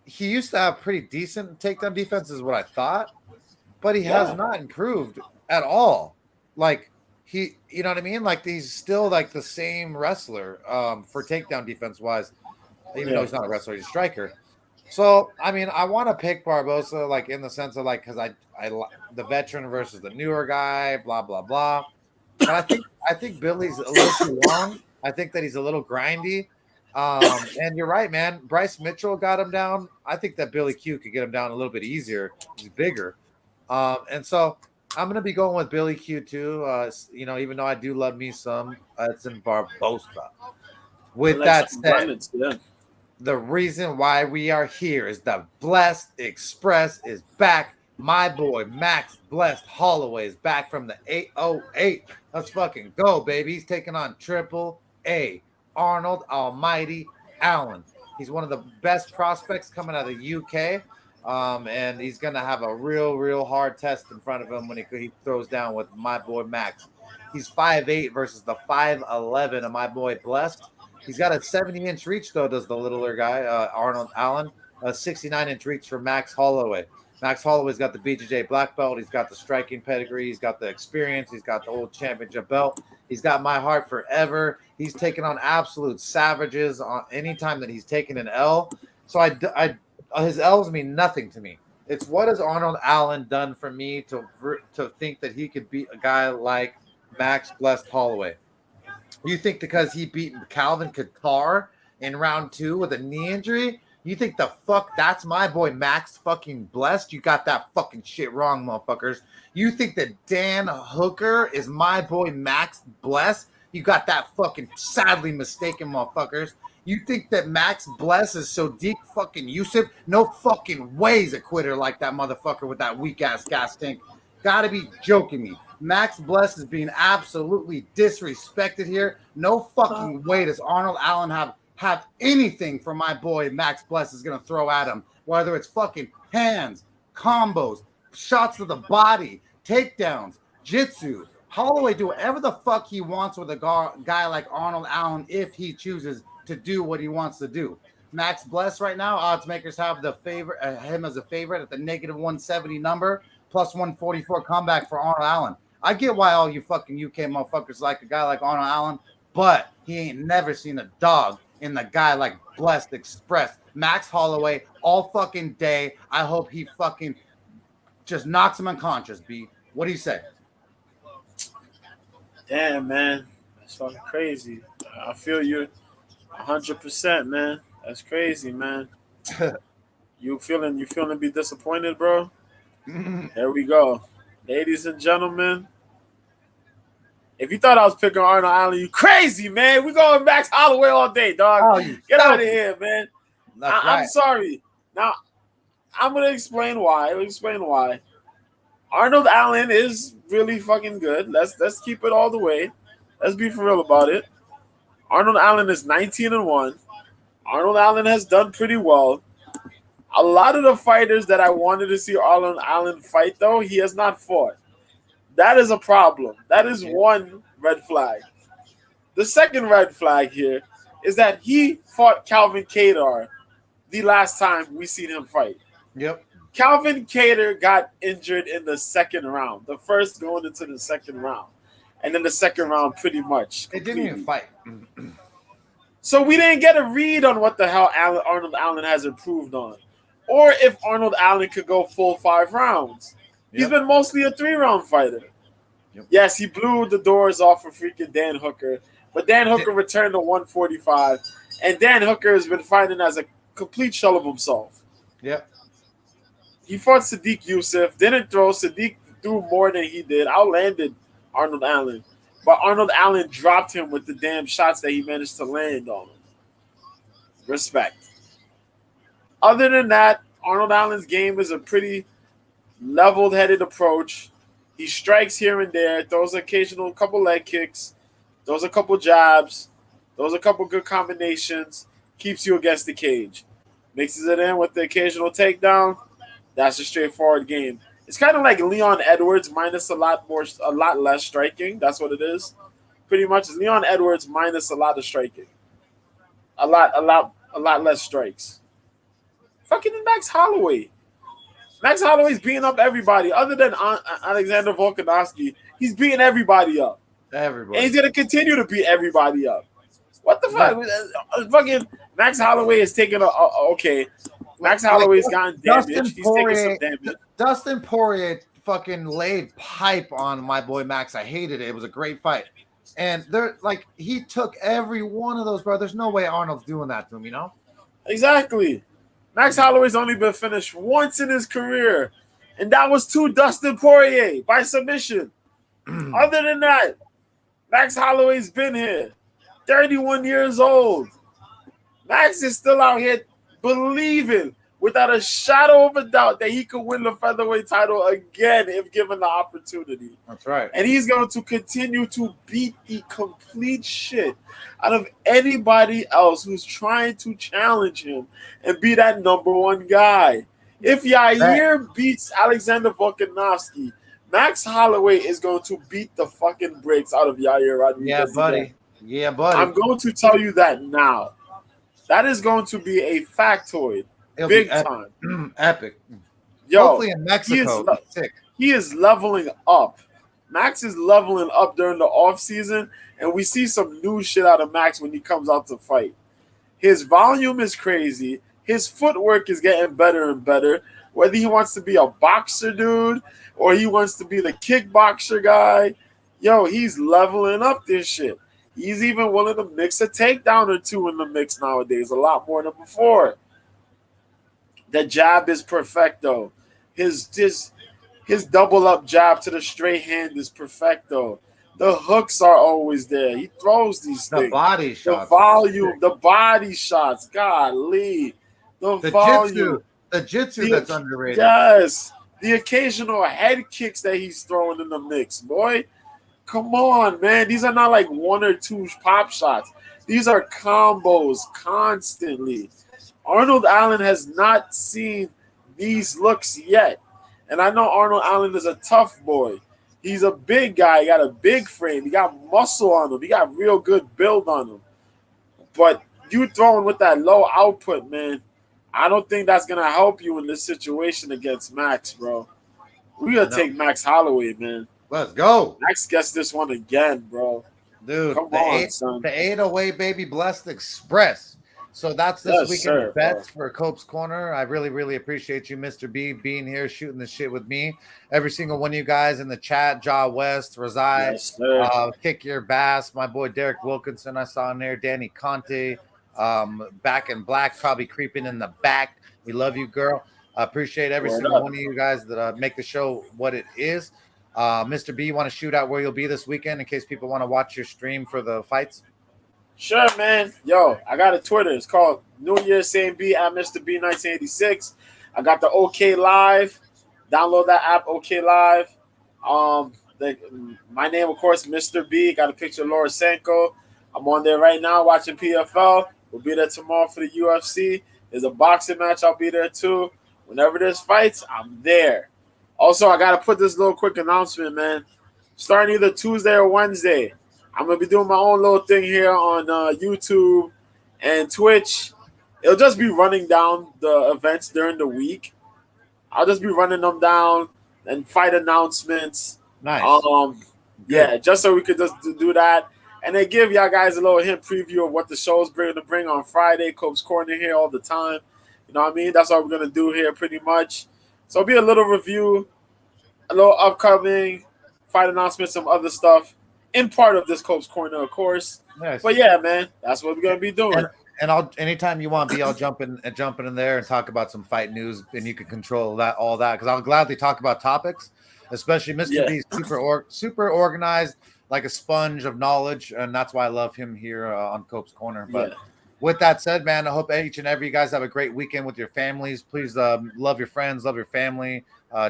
he used to have pretty decent takedown defense is what I thought, but he has not improved at all. Like, you know what I mean? Like, he's still like the same wrestler for takedown defense wise, even though he's not a wrestler, he's a striker. So, I mean, I want to pick Barbosa, like, in the sense of like, because I the veteran versus the newer guy, blah blah blah. But I think Billy's a little too long. I think that he's a little grindy. And you're right, man. Bryce Mitchell got him down. I think that Billy Q could get him down a little bit easier. He's bigger. And so I'm going to be going with Billy Q too. You know, even though I do love me some Edson Barbosa. With that said, the reason why we are here is the Blessed Express is back. My boy Max Blessed Holloway is back from the 808. Let's fucking go, baby. He's taking on Triple A. Arnold Almighty Allen. He's one of the best prospects coming out of the UK. And he's going to have a real hard test in front of him when he throws down with my boy Max. He's 5'8" versus the 5'11" of my boy Blessed. He's got a 70-inch reach, though, does the littler guy, Arnold Allen. A 69-inch reach for Max Holloway. Max Holloway's got the BJJ black belt. He's got the striking pedigree. He's got the experience. He's got the old championship belt. He's got my heart forever. He's taken on absolute savages on any time that he's taken an L. So his L's mean nothing to me. It's what has Arnold Allen done for me to think that he could beat a guy like Max Blessed Holloway? You think because he beat Calvin Kattar in round 2 with a knee injury? You think the fuck that's my boy Max fucking Blessed? You got that fucking shit wrong, motherfuckers. You think that Dan Hooker is my boy Max Blessed? You got that fucking sadly mistaken, motherfuckers. You think that Max Bless is Sodiq fucking Yusuf? No fucking way he's a quitter like that motherfucker with that weak-ass gas tank. Gotta be joking me. Max Bless is being absolutely disrespected here. No fucking way does Arnold Allen have anything for my boy Max Bless is going to throw at him, whether it's fucking hands, combos, shots to the body, takedowns, jitsu. Holloway do whatever the fuck he wants with a guy like Arnold Allen if he chooses to do what he wants to do. Max Bless right now, odds makers have him as a favorite at the -170 number, plus 144 comeback for Arnold Allen. I get why all you fucking UK motherfuckers like a guy like Arnold Allen, but he ain't never seen a dog in the guy like Blessed Express. Max Holloway all fucking day. I hope he fucking just knocks him unconscious, B. What do you say? Damn, man. That's fucking crazy. I feel you 100%, man. That's crazy, man. You feeling be disappointed, bro? There we go. Ladies and gentlemen, if you thought I was picking Arnold Allen, you crazy, man. We going Max Holloway all day, dog. Oh, get out of here, man. Right. I'm sorry. Now, I'm going to explain why. Arnold Allen is really fucking good. Let's keep it all the way. Let's be for real about it. Arnold Allen is 19-1. Arnold Allen has done pretty well. A lot of the fighters that I wanted to see Arnold Allen fight, though, he has not fought. That is a problem. That is one red flag. The second red flag here is that he fought Calvin Kattar the last time we seen him fight. Yep. Calvin Kattar got injured in the second round. The first going into the second round. And then the second round pretty much completely. It didn't even fight. So we didn't get a read on what the hell Arnold Allen has improved on. Or if Arnold Allen could go full 5 rounds. Yep. He's been mostly a 3-round fighter. Yep. Yes, he blew the doors off of freaking Dan Hooker. But Dan Hooker returned to 145. And Dan Hooker has been fighting as a complete shell of himself. Yep. He fought Sadiq Youssef, didn't throw. Sadiq threw more than he did, outlanded Arnold Allen. But Arnold Allen dropped him with the damn shots that he managed to land on him. Respect. Other than that, Arnold Allen's game is a pretty leveled-headed approach. He strikes here and there, throws occasional couple leg kicks, throws a couple jabs, throws a couple good combinations, keeps you against the cage. Mixes it in with the occasional takedown. That's a straightforward game. It's kind of like Leon Edwards minus a lot less striking. That's what it is. Pretty much, it's Leon Edwards minus a lot of striking. A lot less strikes. Fucking Max Holloway. Max Holloway's beating up everybody. Other than Alexander Volkanovski, he's beating everybody up. Everybody. And he's going to continue to beat everybody up. What the fuck? Fucking Max Holloway is taking okay. Max Holloway's gotten damage. He's taking some damage. Dustin Poirier fucking laid pipe on my boy Max. I hated it. It was a great fight. And they're like, he took every one of those, bro. There's no way Arnold's doing that to him, you know? Exactly. Max Holloway's only been finished once in his career, and that was to Dustin Poirier by submission. Other than that, Max Holloway's been here, 31 years old. Max is still out here believing without a shadow of a doubt that he could win the featherweight title again if given the opportunity. That's right. And he's going to continue to beat the complete shit out of anybody else who's trying to challenge him and be that number one guy. If Yair beats Alexander Volkanovski, Max Holloway is going to beat the fucking brakes out of Yair Rodriguez. Yeah, buddy. Again. Yeah, buddy. I'm going to tell you that now. That is going to be a factoid. It'll big be epic. Time. Epic. Yo, hopefully in Mexico. He is leveling up. Max is leveling up during the off season, and we see some new shit out of Max when he comes out to fight. His volume is crazy. His footwork is getting better and better. Whether he wants to be a boxer dude or he wants to be the kickboxer guy, yo, he's leveling up this shit. He's even willing to mix a takedown or two in the mix nowadays, a lot more than before. The jab is perfecto. His double up jab to the straight hand is perfecto. The hooks are always there. He throws these things. The body shots. The volume, the body shots. Golly. The volume. The jitsu that's underrated. Yes. The occasional head kicks that he's throwing in the mix, boy. Come on, man. These are not like one or two pop shots. These are combos constantly. Arnold Allen has not seen these looks yet. And I know Arnold Allen is a tough boy. He's a big guy. He got a big frame. He got muscle on him. He got real good build on him. But you throwing with that low output, man, I don't think that's going to help you in this situation against Max, bro. We got to take Max Holloway, man. Let's go. Max gets this one again, bro. Dude, come on, son. The 808 baby blessed express. So that's this weekend bets for Cope's Corner. I really, really appreciate you, Mr. B, being here, shooting the shit with me. Every single one of you guys in the chat, Jaw West, Razai, Kick Your Bass, my boy Derek Wilkinson, I saw in there, Danny Conte, Back in Black, probably creeping in the back. We love you, girl. I appreciate every single one of you guys that make the show what it is. Mr. B, you want to shoot out where you'll be this weekend in case people want to watch your stream for the fights? Sure, man. Yo, I got a Twitter. It's called New Year's Same B at Mr. B 1986. I got the OK Live. Download that app, OK Live. My name, of course, Mr. B. Got a picture of Laura Sanko. I'm on there right now watching PFL. We'll be there tomorrow for the UFC. There's a boxing match. I'll be there too. Whenever there's fights, I'm there. Also, I got to put this little quick announcement, man. Starting either Tuesday or Wednesday, I'm going to be doing my own little thing here on YouTube and Twitch. It'll just be running down the events during the week. I'll just be running them down and fight announcements. Nice. Yeah, just so we could just do that. And then give y'all guys a little hint preview of what the show's going to bring on Friday. Cope's Corner here all the time. You know what I mean? That's what we're going to do here pretty much. So it'll be a little review, a little upcoming fight announcements, some other stuff in part of this Cope's Corner, of course. Nice. But yeah, man, that's what we're going to be doing. And I'll anytime you want, I'll jump in there and talk about some fight news, and you can control all that because I'll gladly talk about topics, especially Mr. Yeah. B, super organized, like a sponge of knowledge, and that's why I love him here on Cope's Corner. But with that said, man, I hope each and every you guys have a great weekend with your families. Please love your friends, love your family,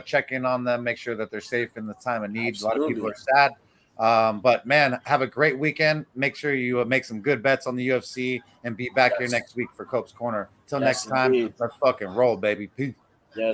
check in on them, make sure that they're safe in the time of need. Absolutely. A lot of people are sad. But man, have a great weekend. Make sure you make some good bets on the UFC and be back here next week for Cope's Corner. Till next time, let's fucking roll, baby. Peace.